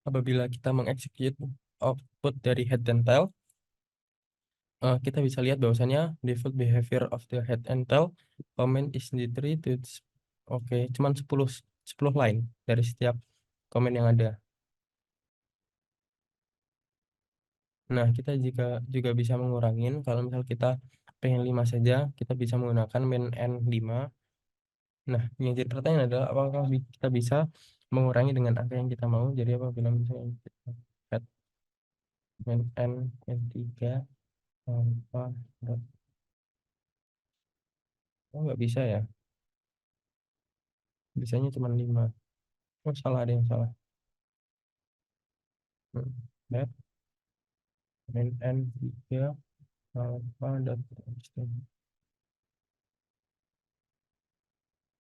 apabila kita mengexecute output dari head dan tail, kita bisa lihat bahwasannya default behavior of the head and tail comment is literally to. Oke, cuman 10 line dari setiap komen yang ada. Nah, kita juga bisa mengurangin kalau misal kita pengen 5 saja, kita bisa menggunakan main n 5. Nah, yang jadi pertanyaan adalah apakah kita bisa mengurangi dengan angka yang kita mau. Jadi apabila misalnya kita set main n 3 tanpa dot, oh nggak bisa ya. Bisanya cuma 5. Oh, salah, ada yang salah. That main n 3 tanpa dot extend.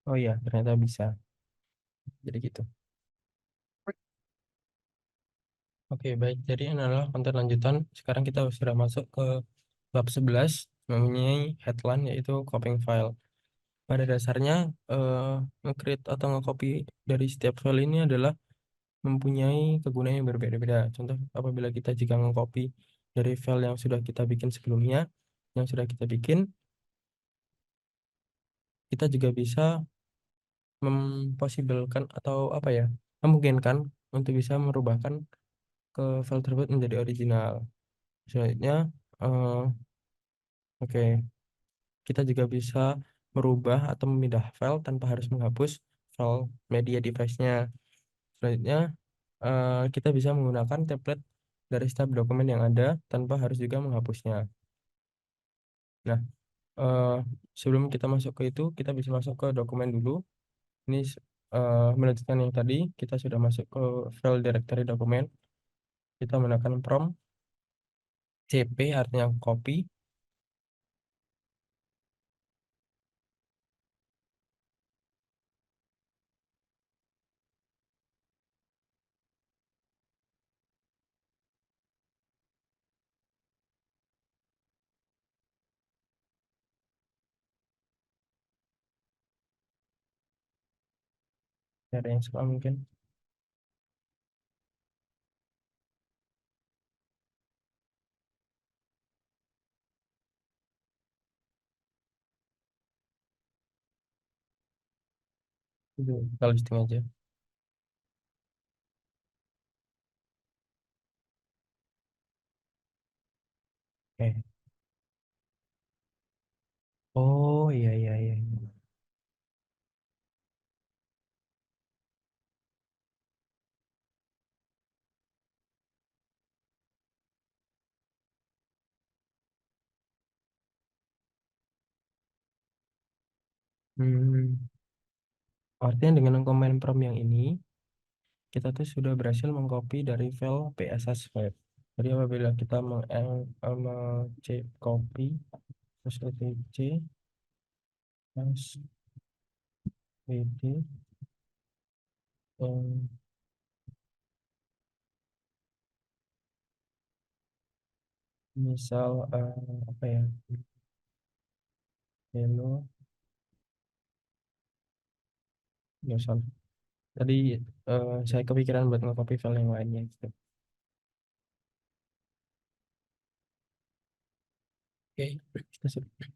Oh iya, ternyata bisa. Jadi gitu. Oke, baik. Jadi ini adalah konten lanjutan. Sekarang kita sudah masuk ke bab 11, mempunyai headline yaitu copying file. Pada dasarnya, nge-create atau nge-copy dari setiap file ini adalah mempunyai kegunaan yang berbeda-beda. Contoh, apabila kita jika nge-copy dari file yang sudah kita bikin sebelumnya, yang sudah kita bikin, kita juga bisa memposibelkan atau apa ya, memungkinkan untuk bisa merubahkan ke file tersebut menjadi original. Selanjutnya, eh, oke, kita juga bisa merubah atau memindah file tanpa harus menghapus file media device-nya. Selanjutnya, kita bisa menggunakan template dari setiap dokumen yang ada tanpa harus juga menghapusnya. Nah, eh, sebelum kita masuk ke itu, kita bisa masuk ke dokumen dulu. Ini melanjutkan yang tadi, kita sudah masuk ke file directory dokumen. Kita menggunakan prompt cp, artinya copy. Ada yang salah mungkin. Itu kita listing aja. Oke. Oh, iya, iya, iya. Hmm. Artinya dengan komen prompt yang ini, kita tuh sudah berhasil mengcopy dari file PSS file. Jadi apabila kita c copy terus etc terus ed yang misal apa ya, hello nggak usah. Tadi saya kepikiran buat nge-copy file yang lainnya gitu. Oke, kita sudah.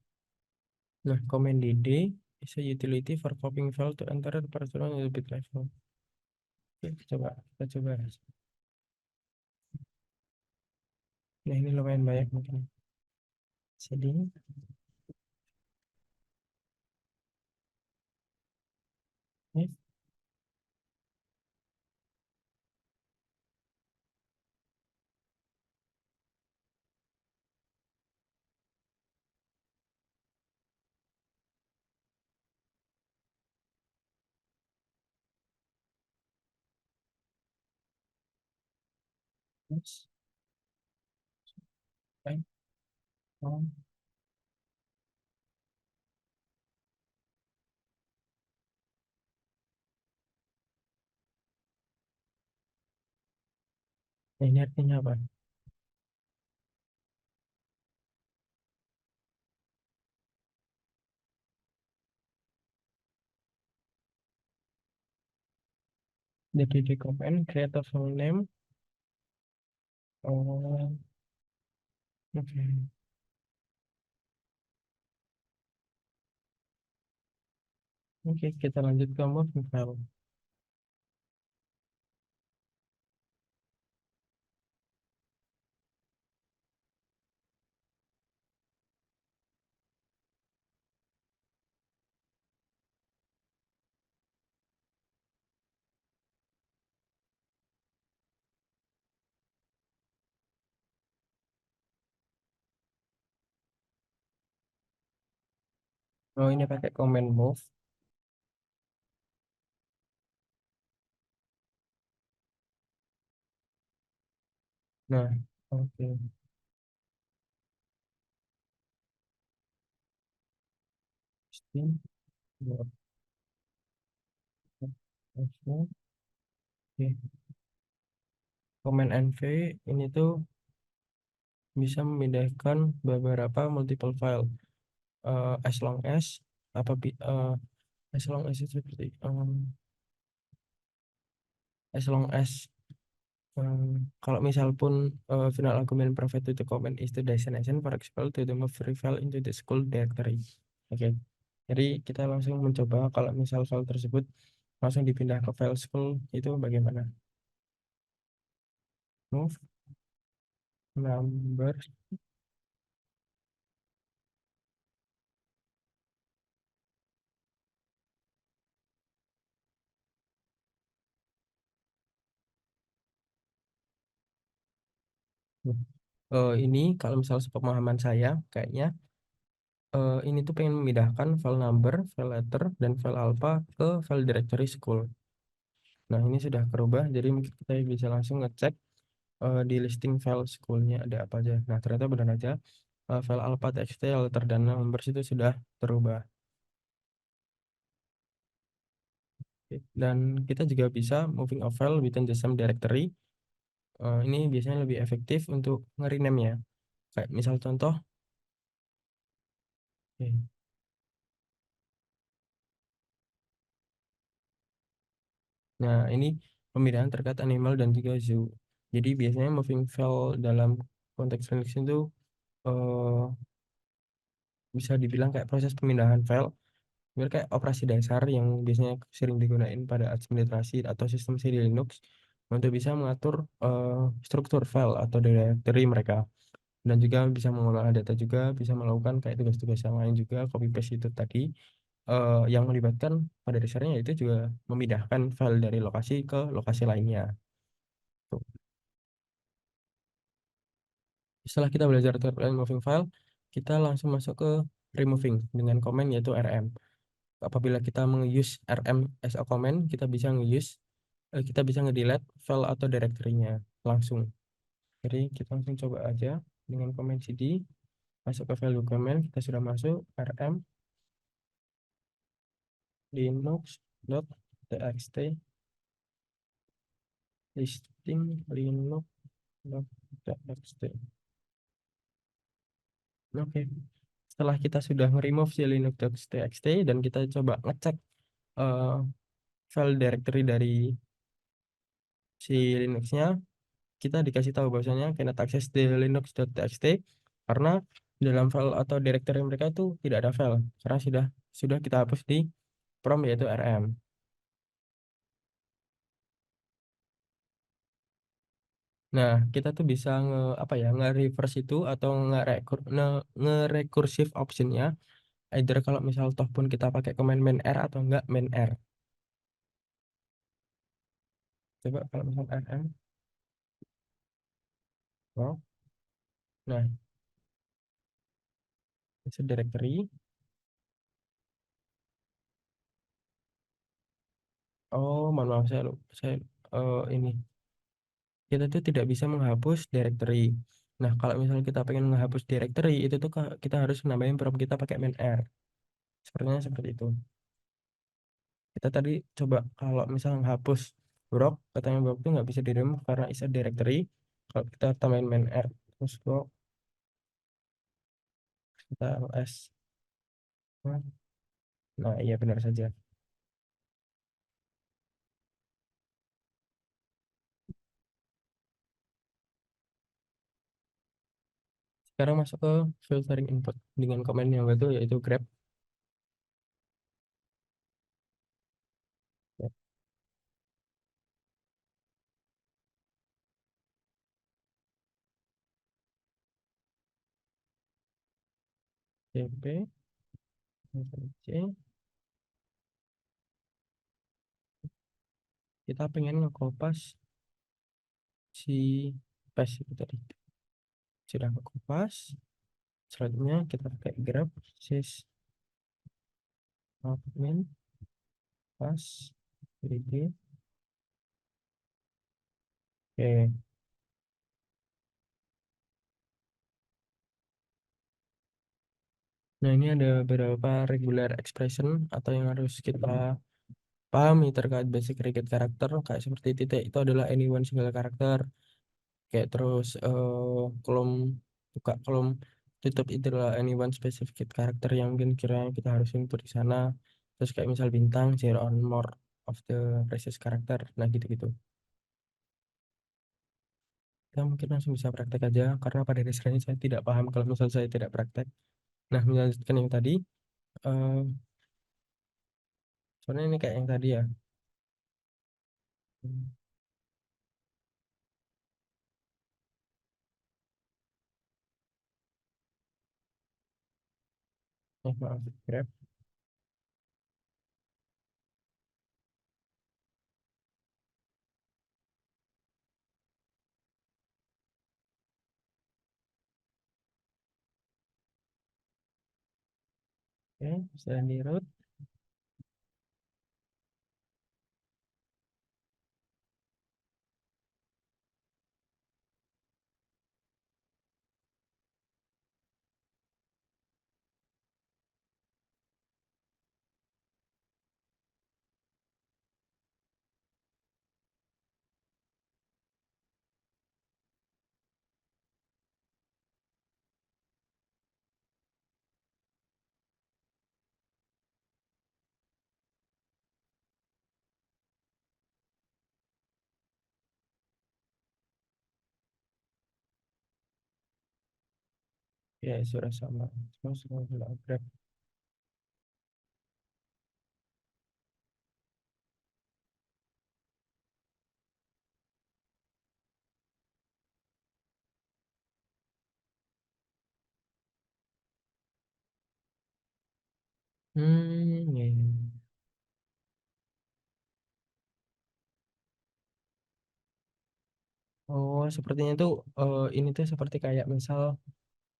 Nah, command dd is a utility for copying file to enter the partition in the bit level. Oke, kita coba. Nah, ini lumayan banyak mungkin. Jadi, ini, yes, fine, oh, nah, ini artinya apa? Jadi di command create a file name. Oh, oke. Oke, kita lanjut ke moving file. Oh, ini pakai command move. Nah, oke. Steam, buat, oke. Command NV ini tuh bisa memindahkan beberapa multiple file. As long as apa as long as itu seperti as long as kalau misal pun final argument private to the command is the destination, for example to the move free file into the school directory. Oke, jadi kita langsung mencoba kalau misal file tersebut langsung dipindah ke file school itu bagaimana? Move number. Ini kalau misal sepemahaman saya kayaknya ini tuh pengen memindahkan file number, file letter, dan file alpha ke file directory school. Nah, ini sudah berubah, jadi mungkin kita bisa langsung ngecek di listing file schoolnya ada apa aja. Nah, ternyata benar aja file alpha, txt, letter, dan numbers itu sudah terubah. Oke, dan kita juga bisa moving a file within the same directory. Ini biasanya lebih efektif untuk nge-rename-nya. Kayak misal contoh, oke. Nah, ini pemindahan terkait animal dan juga zoo. Jadi biasanya moving file dalam konteks Linux itu eh, bisa dibilang kayak proses pemindahan file, sebenarnya kayak operasi dasar yang biasanya sering digunakan pada administrasi atau sistem C di Linux untuk bisa mengatur struktur file atau directory mereka. Dan juga bisa mengolah data juga, bisa melakukan kayak tugas-tugas yang lain juga, copy paste itu tadi. Yang melibatkan pada dasarnya itu juga memindahkan file dari lokasi ke lokasi lainnya. Tuh. Setelah kita belajar terkait moving file, kita langsung masuk ke removing dengan command yaitu rm. Apabila kita meng-use rm as a command, kita bisa nge-delete file atau directory-nya langsung. Jadi kita langsung coba aja dengan command cd, masuk ke file dokumen, kita sudah masuk rm linux.txt listing linux.txt. Oke. Setelah kita sudah nge-remove si linux.txt dan kita coba ngecek eh, file directory dari si Linux-nya, kita dikasih tahu bahwasanya cannot access the linux.txt karena dalam file atau directory mereka itu tidak ada file karena sudah kita hapus di prompt yaitu rm. Nah, kita tuh bisa apa ya, nge-reverse itu atau nge-recursive optionnya either kalau misal toh pun kita pakai command main R atau enggak main R. Coba kalau misal rm, wow. Nah, itu directory. Oh, mohon maaf saya ini kita tuh tidak bisa menghapus directory. Nah, kalau misalnya kita pengen menghapus directory itu tuh kita harus nambahin prompt kita pakai main R. Sepertinya seperti itu. Kita tadi coba kalau misalnya menghapus Grok, katanya Grok itu nggak bisa di remove karena is a directory. Kalau kita tambahin main R terus Grok, kita ls. Nah, iya benar saja. Sekarang masuk ke filtering input dengan command yang baru yaitu grep. Ya, cp c. Kita pengen nge-kopas si paste itu tadi. Sudah nge-kopas. Selanjutnya kita pakai grab sys admin pas id. Oke. Nah, ini ada beberapa regular expression atau yang harus kita pahami terkait basic rigid karakter kayak seperti titik itu adalah anyone single karakter, kayak terus kolom buka kolom tutup itu adalah anyone specific karakter yang mungkin kiranya kita harus input di sana. Terus kayak misal bintang zero on more of the precious karakter, nah gitu-gitu. Kita mungkin langsung bisa praktek aja karena pada dasarnya saya tidak paham kalau misal saya tidak praktek. Nah, melanjutkan yang tadi, eh soalnya ini kayak yang tadi ya. Hmm, maaf, grab. Oke, setelah di root, ya sudah sama. Terus kalau grab. Ya, ya. Oh, sepertinya itu ini tuh seperti kayak misal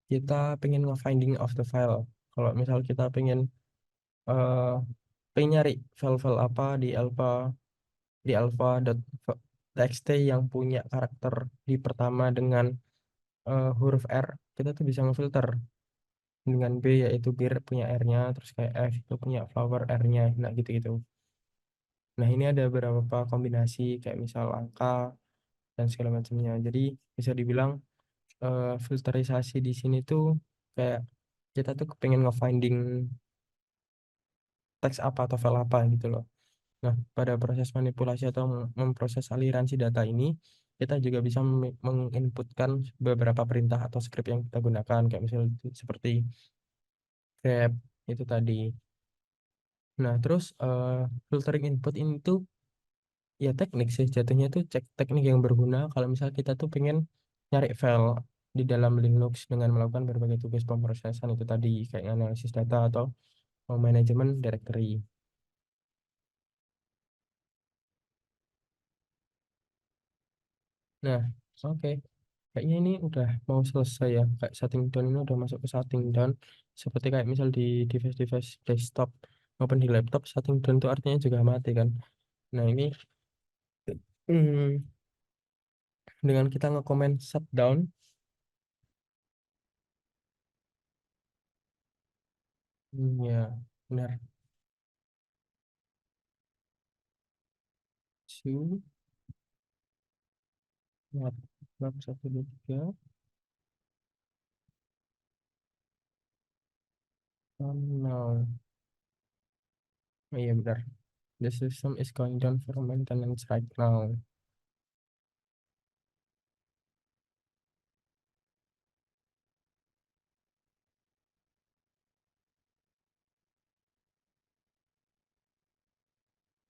kita pengen nge-finding of the file. Kalau misal kita eh pengen nyari file-file apa di alpha.txt yang punya karakter di pertama dengan huruf R, kita tuh bisa ngefilter dengan B yaitu bir punya R-nya, terus kayak F itu punya flower R-nya, nah gitu-gitu. Nah, ini ada beberapa kombinasi kayak misal angka dan segala macamnya. Jadi bisa dibilang filterisasi di sini tuh kayak kita tuh pengen nge-finding teks apa atau file apa gitu loh. Nah, pada proses manipulasi atau memproses aliran si data ini, kita juga bisa menginputkan beberapa perintah atau script yang kita gunakan, kayak misalnya seperti grep itu tadi. Nah, terus filtering input ini tuh ya teknik sih jatuhnya itu cek teknik yang berguna kalau misal kita tuh pengen nyari file di dalam Linux dengan melakukan berbagai tugas pemrosesan itu tadi kayak analisis data atau manajemen directory. Nah, oke. Kayaknya ini udah mau selesai ya. Kayak setting down ini udah masuk ke setting down. Seperti kayak misal di device-device desktop maupun di laptop, setting down itu artinya juga mati kan. Nah, ini hmm, dengan kita nge-comment shutdown, ya benar. Su, lab 1, 2, 3, oh no. Oh iya benar. The system is going down for maintenance right now.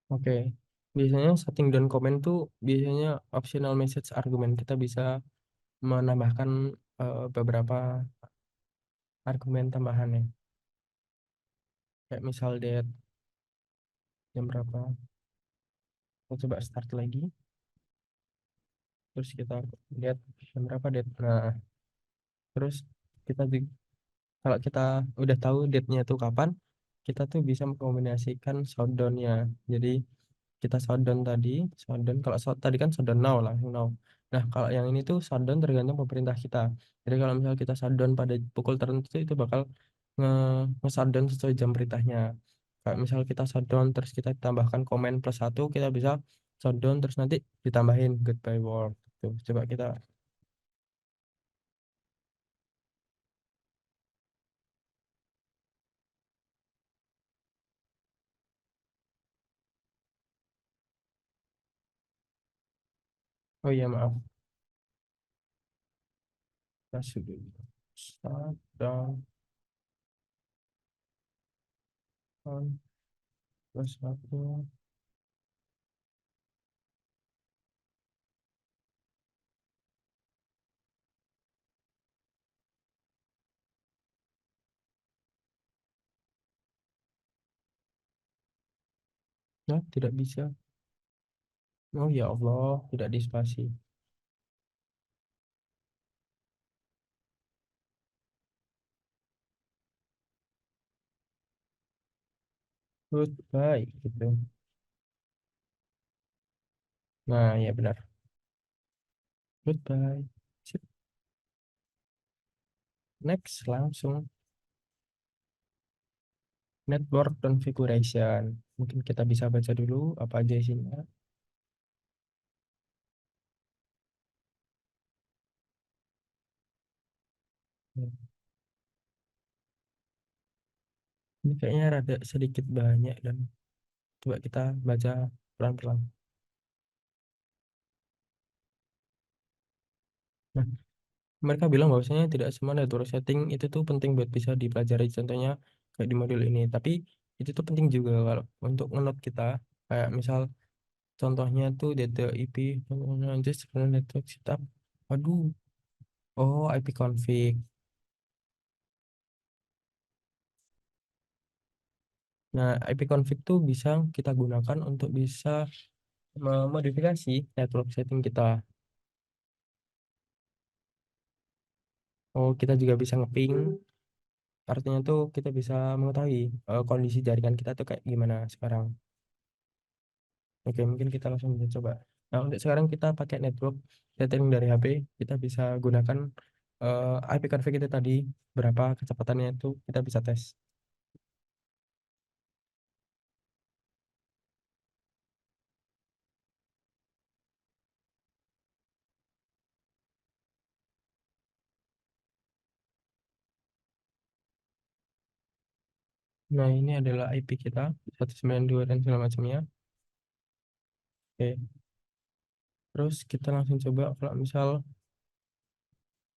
Oke. Biasanya setting down comment tuh biasanya optional message argumen. Kita bisa menambahkan beberapa argumen tambahan ya. Kayak misal date jam berapa. Kita coba start lagi. Terus kita lihat jam berapa date. Nah, terus kita kalau kita udah tahu date-nya tuh kapan, kita tuh bisa mengkombinasikan shutdown-nya. Jadi kita shutdown tadi, shutdown kalau tadi kan shutdown now lah, now. Nah, kalau yang ini tuh shutdown tergantung pemerintah kita. Jadi kalau misal kita shutdown pada pukul tertentu itu bakal nge, shutdown sesuai jam perintahnya. Kayak misal kita shutdown terus kita tambahkan komen +1, kita bisa shutdown terus nanti ditambahin goodbye world. Tuh, coba kita, oh iya maaf, kita sudah shutdown on +1. Nah, tidak bisa. Oh ya Allah, tidak dispasi. Goodbye gitu. Nah, ya benar. Goodbye. Sip. Next, langsung network configuration. Mungkin kita bisa baca dulu apa aja isinya. Hmm. Ini kayaknya rada sedikit banyak dan coba kita baca pelan-pelan. Nah, mereka bilang bahwasanya tidak semua network setting itu tuh penting buat bisa dipelajari. Contohnya kayak di modul ini. Tapi itu tuh penting juga kalau untuk ngenot kita. Kayak misal contohnya tuh data IP, nanti sebenarnya network setup. Waduh, oh IP config. Nah, IP config tuh bisa kita gunakan untuk bisa memodifikasi network setting kita. Oh, kita juga bisa ngeping. Artinya tuh kita bisa mengetahui kondisi jaringan kita tuh kayak gimana sekarang. Oke, mungkin kita langsung bisa coba. Nah, untuk sekarang kita pakai network setting dari HP. Kita bisa gunakan IP config itu tadi. Berapa kecepatannya itu kita bisa tes. Nah, ini adalah IP kita. 192 dan segala macamnya. Oke, terus kita langsung coba kalau misal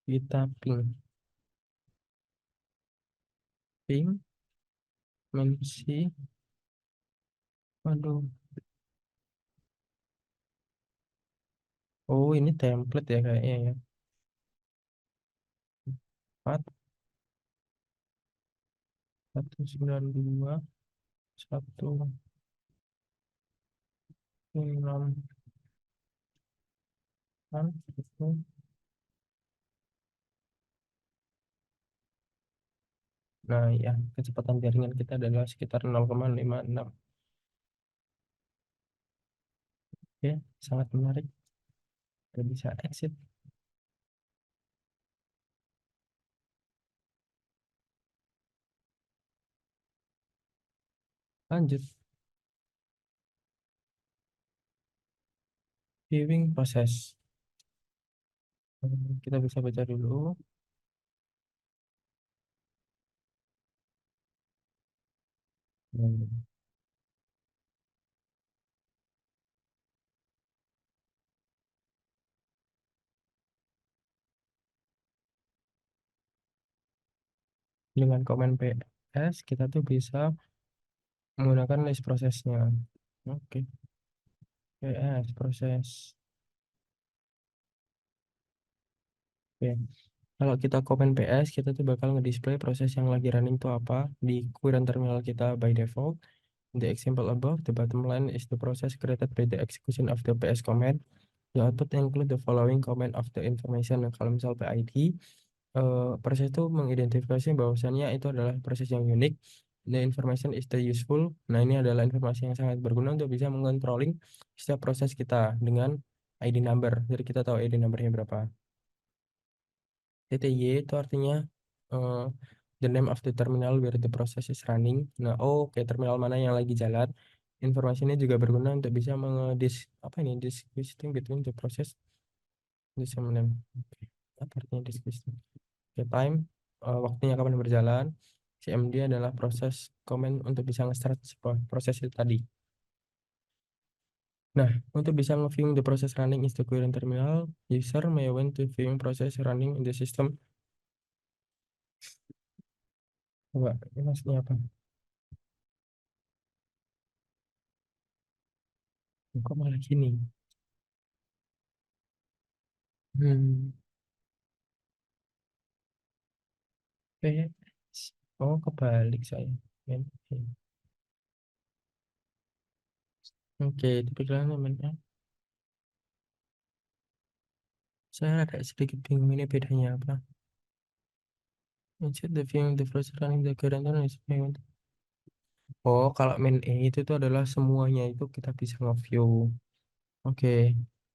kita ping mensi, waduh, oh ini template ya kayaknya ya. 4192 1 6 kan itu. Nah ya, kecepatan jaringan kita adalah sekitar 0,56. Oke, sangat menarik. Kita bisa exit. Lanjut, viewing proses. Kita bisa baca dulu. Hmm, Dengan komen PS, kita tuh bisa menggunakan list prosesnya. Oke, PS proses. Oke. Kalau kita komen PS, kita tuh bakal ngedisplay proses yang lagi running tuh apa di current terminal kita by default. In the example above, the bottom line is the process created by the execution of the PS command. The output include the following comment of the information. Nah, kalau misal PID, proses itu mengidentifikasi bahwasannya itu adalah proses yang unik. The information is the useful. Nah, ini adalah informasi yang sangat berguna untuk bisa mengontrolling setiap proses kita dengan ID number. Jadi kita tahu ID numbernya berapa. TTY itu artinya eh, the name of the terminal where the process is running. Nah, oh, oke, terminal mana yang lagi jalan. Informasi ini juga berguna untuk bisa apa ini distinguishing between the process di name. Oke. Apa artinya distinguishing? Oke, time, waktunya kapan berjalan. CMD adalah proses comment untuk bisa nge-start sebuah proses itu tadi. Nah, untuk bisa nge-viewing the process running is the current terminal, user may want to viewing process running in the system. Coba, ini maksudnya apa? Kok malah gini? Hmm, PS. Oh, kebalik saya. Men- Oke, tapi kalian namanya. Saya agak sedikit bingung ini bedanya apa. Insert the viewing the first running the current one is payment. Oh, kalau main E itu tuh adalah semuanya itu kita bisa nge-view. Oke.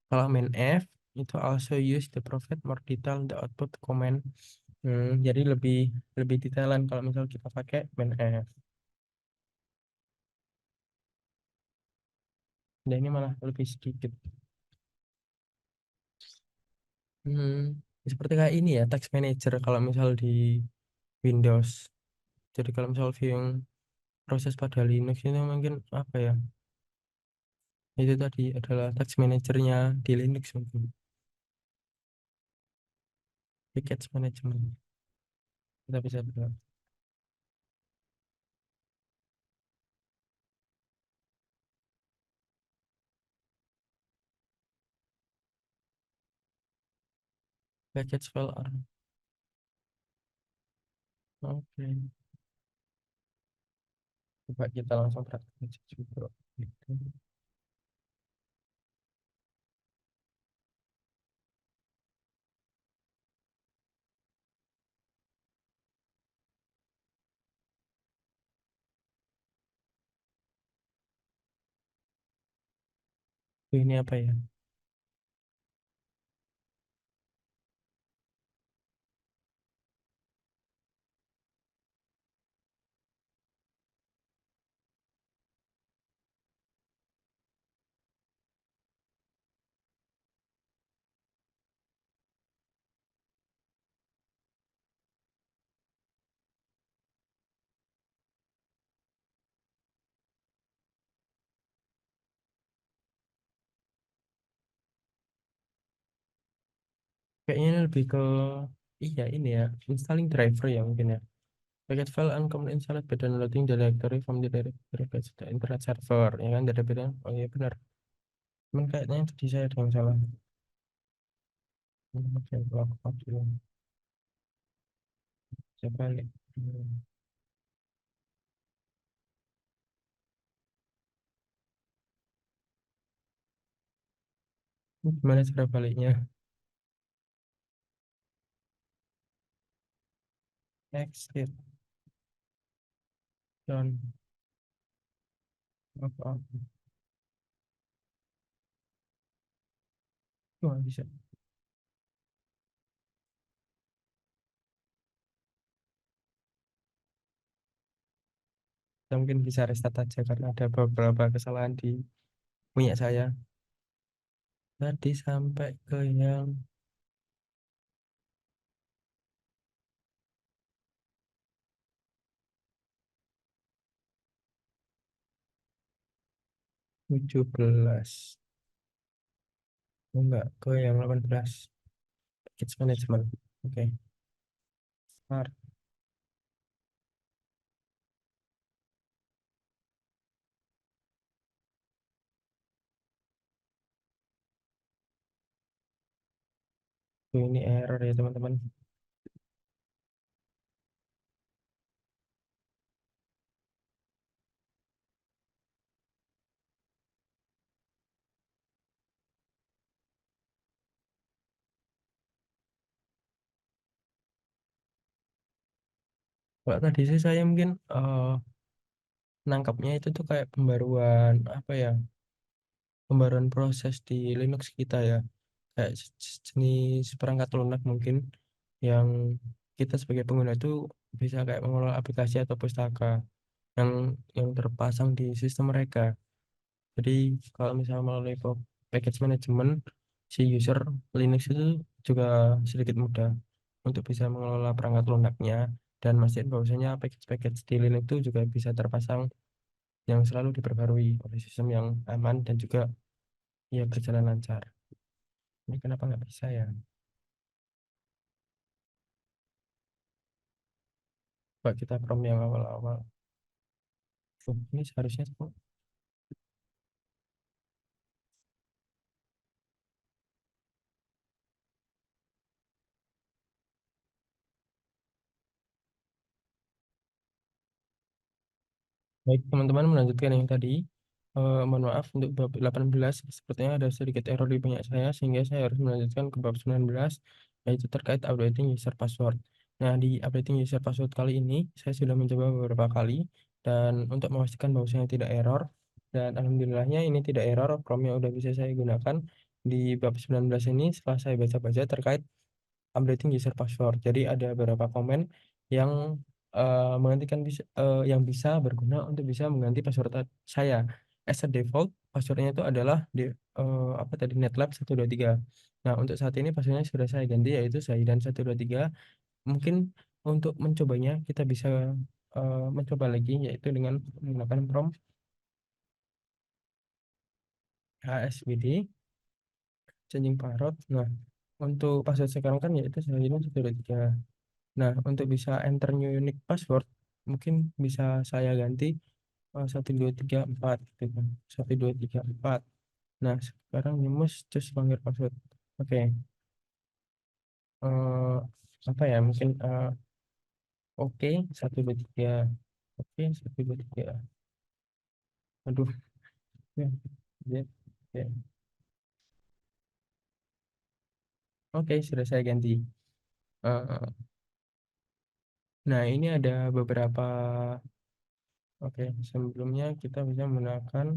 Kalau main F itu also use the provide more detail the output comment. Jadi lebih lebih detailan kalau misal kita pakai main F. Dan ini malah lebih sedikit. Hmm, seperti kayak ini ya, Task Manager kalau misal di Windows. Jadi kalau misal viewing proses pada Linux itu mungkin apa ya? Itu tadi adalah Task Managernya di Linux mungkin. Package Management. Kita bisa bilang. Package file are. Oke. Coba kita langsung praktek aja juga. Gitu. Ini apa ya? Kayaknya ini lebih ke iya ini ya, installing driver ya mungkin ya. Packet file uncommon installed by downloading the directory from the directory page the internet server ya kan dari beda. Oh iya benar. Cuman kayaknya tadi saya ada yang salah. Oke, log dulu. Saya balik. Ini gimana cara baliknya? Exit down apa? Wah bisa. Ya, mungkin bisa restart aja karena ada beberapa kesalahan di punya saya. Tadi sampai ke yang 17. Enggak, ke yang 18. Package management. Oke. Start. Tuh, ini error ya teman-teman. Kalau tadi sih saya mungkin nangkapnya itu tuh kayak pembaruan apa ya? Pembaruan proses di Linux kita ya. Kayak jenis perangkat lunak mungkin yang kita sebagai pengguna itu bisa kayak mengelola aplikasi atau pustaka yang yang terpasang di sistem mereka. Jadi kalau misalnya melalui package management, si user Linux itu juga sedikit mudah untuk bisa mengelola perangkat lunaknya dan mastiin bahwasanya package-package di Linux itu juga bisa terpasang yang selalu diperbarui oleh sistem yang aman dan juga ya berjalan lancar. Ini kenapa nggak bisa ya? Coba kita from yang awal-awal. Ini seharusnya tuh baik, teman-teman melanjutkan yang tadi. Mohon maaf untuk bab 18 sepertinya ada sedikit error di punya saya sehingga saya harus melanjutkan ke bab 19 yaitu terkait updating user password. Nah, di updating user password kali ini saya sudah mencoba beberapa kali dan untuk memastikan bahwasanya tidak error dan alhamdulillahnya ini tidak error, prompt udah bisa saya gunakan di bab 19 ini setelah saya baca-baca terkait updating user password. Jadi ada beberapa komen yang yang bisa berguna untuk bisa mengganti password saya. As a default, passwordnya itu adalah di apa tadi netlab 123. Nah, untuk saat ini passwordnya sudah saya ganti yaitu Zaidan 123. Mungkin untuk mencobanya kita bisa mencoba lagi yaitu dengan menggunakan prompt HSBD changing parrot. Nah, untuk password sekarang kan yaitu Zaidan 123. Nah, untuk bisa enter new unique password, mungkin bisa saya ganti 1234 gitu kan. 1234. Nah, sekarang Yumus just panggil password. Oke. eh, apa ya? Mungkin oke 123. Oke 123. Aduh. Ya, ya, ya. Oke, sudah saya ganti. Eh, nah, ini ada beberapa. Oke, sebelumnya kita bisa menggunakan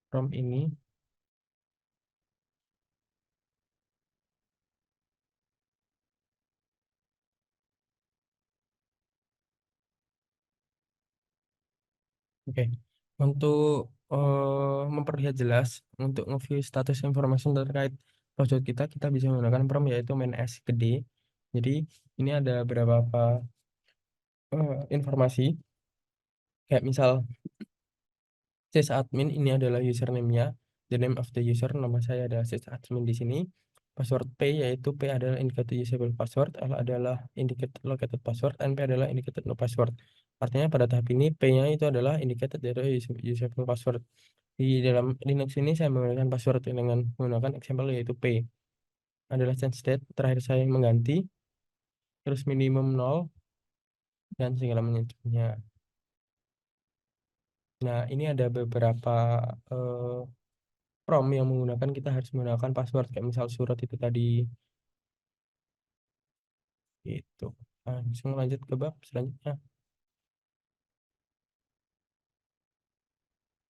prompt ini. Oke, untuk memperlihat jelas, untuk nge-view status informasi terkait password kita, kita bisa menggunakan prompt yaitu main S gede. Jadi ini ada beberapa informasi, kayak misal sysadmin ini adalah username-nya, the name of the user, nama saya adalah sysadmin di sini. password P, yaitu P adalah indicated usable password, L adalah indicated located password, dan P adalah indicated no password. Artinya pada tahap ini P-nya itu adalah indicated dari usable password. Di dalam Linux ini saya menggunakan password dengan menggunakan example yaitu P. Adalah change state, terakhir saya mengganti, terus minimum 0, dan segala macamnya. Nah, ini ada beberapa eh, prompt yang menggunakan kita harus menggunakan password, kayak misal surat itu tadi. Gitu. Nah, langsung lanjut ke bab selanjutnya.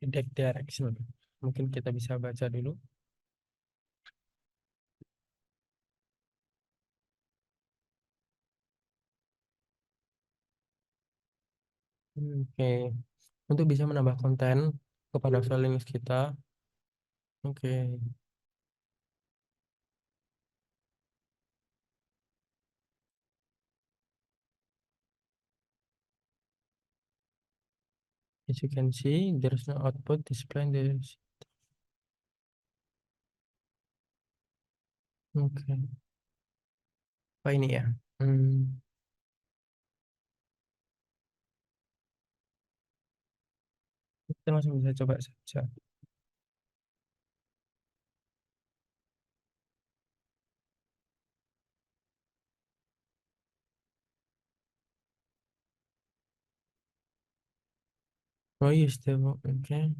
Detect direction. Mungkin kita bisa baca dulu. Oke. Untuk bisa menambah konten kepada file Linux kita. Oke. As you can see, there's no output display in this. Oke. Apa ini ya? Hmm, kita langsung bisa coba saja. Oh, yes, oke.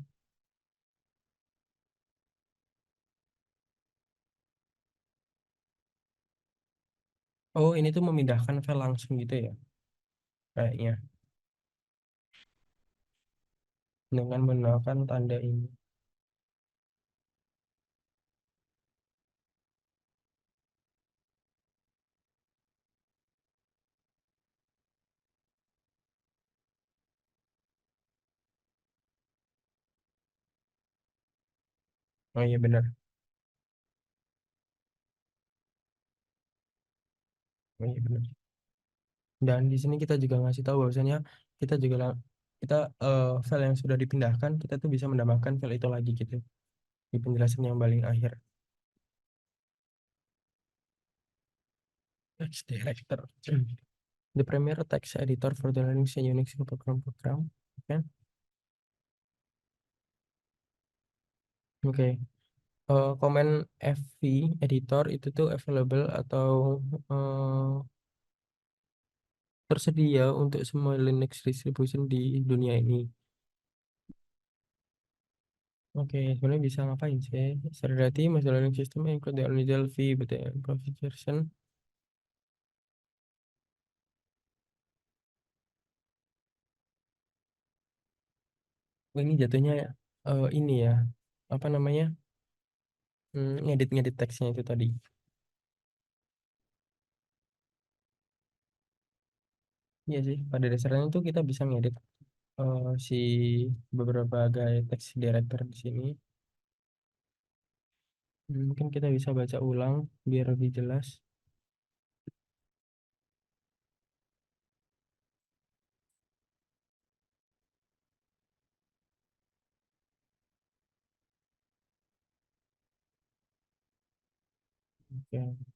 Oh, ini tuh memindahkan file langsung gitu ya, kayaknya. Dengan menggunakan tanda ini. Oh iya benar. Oh iya benar. Dan di sini kita juga ngasih tahu bahwasanya kita juga kita file yang sudah dipindahkan kita tuh bisa menambahkan file itu lagi gitu di penjelasan yang paling akhir. Text director. The primary text editor for the Linux and Unix program. Oke. Oke. Komen fv editor itu tuh available atau eh, tersedia untuk semua Linux distribution di dunia ini. Oke, sebenarnya bisa ngapain sih? Serati masalah Linux system include the original V, but the improved version. Oh, ini jatuhnya ini ya, apa namanya? Ngedit-ngedit teksnya itu tadi. Iya sih, pada dasarnya itu kita bisa ngedit si beberapa gaya teks director di sini. Mungkin kita bisa baca ulang biar lebih jelas. Oke.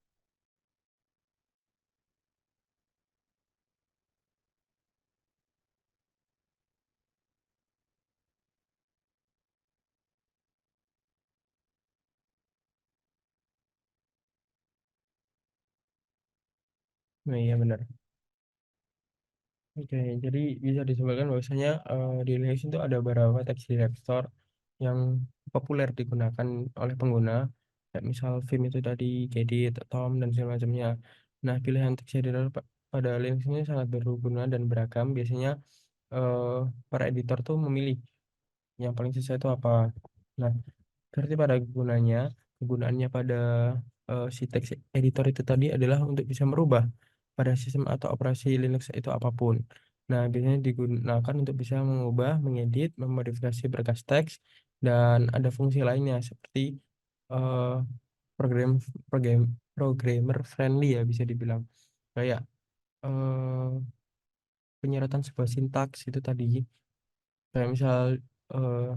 Nah, iya benar. Oke, jadi bisa disimpulkan bahwasanya di Linux itu ada beberapa text director yang populer digunakan oleh pengguna, kayak misal Vim itu tadi, Gedit, Tom, dan segala macamnya. Nah, pilihan text editor pada Linux ini sangat berguna dan beragam. Biasanya eh, para editor tuh memilih yang paling sesuai itu apa. Nah, berarti pada kegunaannya pada si text editor itu tadi adalah untuk bisa merubah pada sistem atau operasi Linux itu apapun. Nah, biasanya digunakan untuk bisa mengubah, mengedit, memodifikasi berkas teks, dan ada fungsi lainnya seperti eh, program program programmer friendly ya bisa dibilang. Kayak eh, penyeratan sebuah sintaks itu tadi. Kayak misal eh,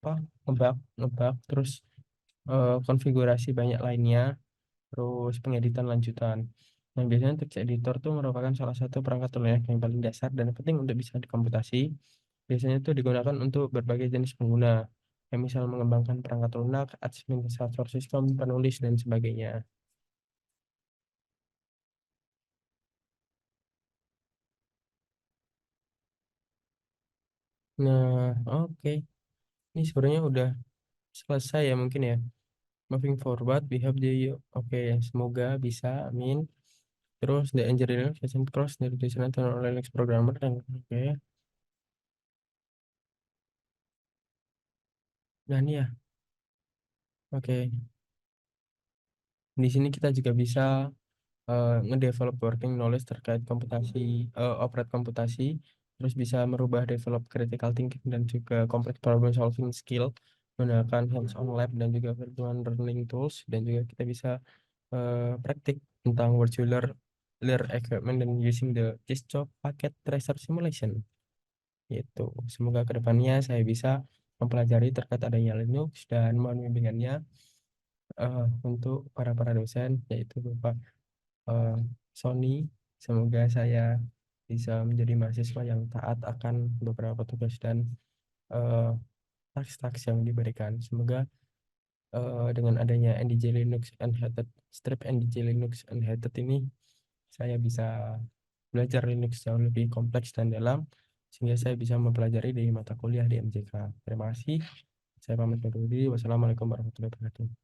apa ngebug ngebug terus konfigurasi banyak lainnya, terus pengeditan lanjutan. Nah, biasanya text editor tuh merupakan salah satu perangkat lunak yang paling dasar dan penting untuk bisa dikomputasi. Biasanya itu digunakan untuk berbagai jenis pengguna, yang misal mengembangkan perangkat lunak, administrator sistem, penulis, dan sebagainya. Nah, oke. Ini sebenarnya udah selesai ya mungkin ya. Moving forward, we have the oke, semoga bisa, amin. Terus the engineering session cross dari desain atau Linux programmer dan oke. Nah, ini ya, oke. Di sini kita juga bisa ngedevelop working knowledge terkait komputasi, operate komputasi, terus bisa merubah develop critical thinking dan juga complex problem solving skill menggunakan hands-on lab dan juga virtual learning tools, dan juga kita bisa praktik tentang virtual layer equipment dan using the Job Packet Tracer Simulation. Itu semoga kedepannya saya bisa mempelajari terkait adanya Linux dan membimbingannya untuk para dosen, yaitu Bapak eh, Sony. Semoga saya bisa menjadi mahasiswa yang taat akan beberapa tugas dan eh, task-task yang diberikan. Semoga dengan adanya NDJ Linux Unhated, strip NDJ Linux Unhated ini, saya bisa belajar Linux jauh lebih kompleks dan dalam, sehingga saya bisa mempelajari di mata kuliah di MJK. Terima kasih. Saya pamit undur diri. Wassalamualaikum warahmatullahi wabarakatuh.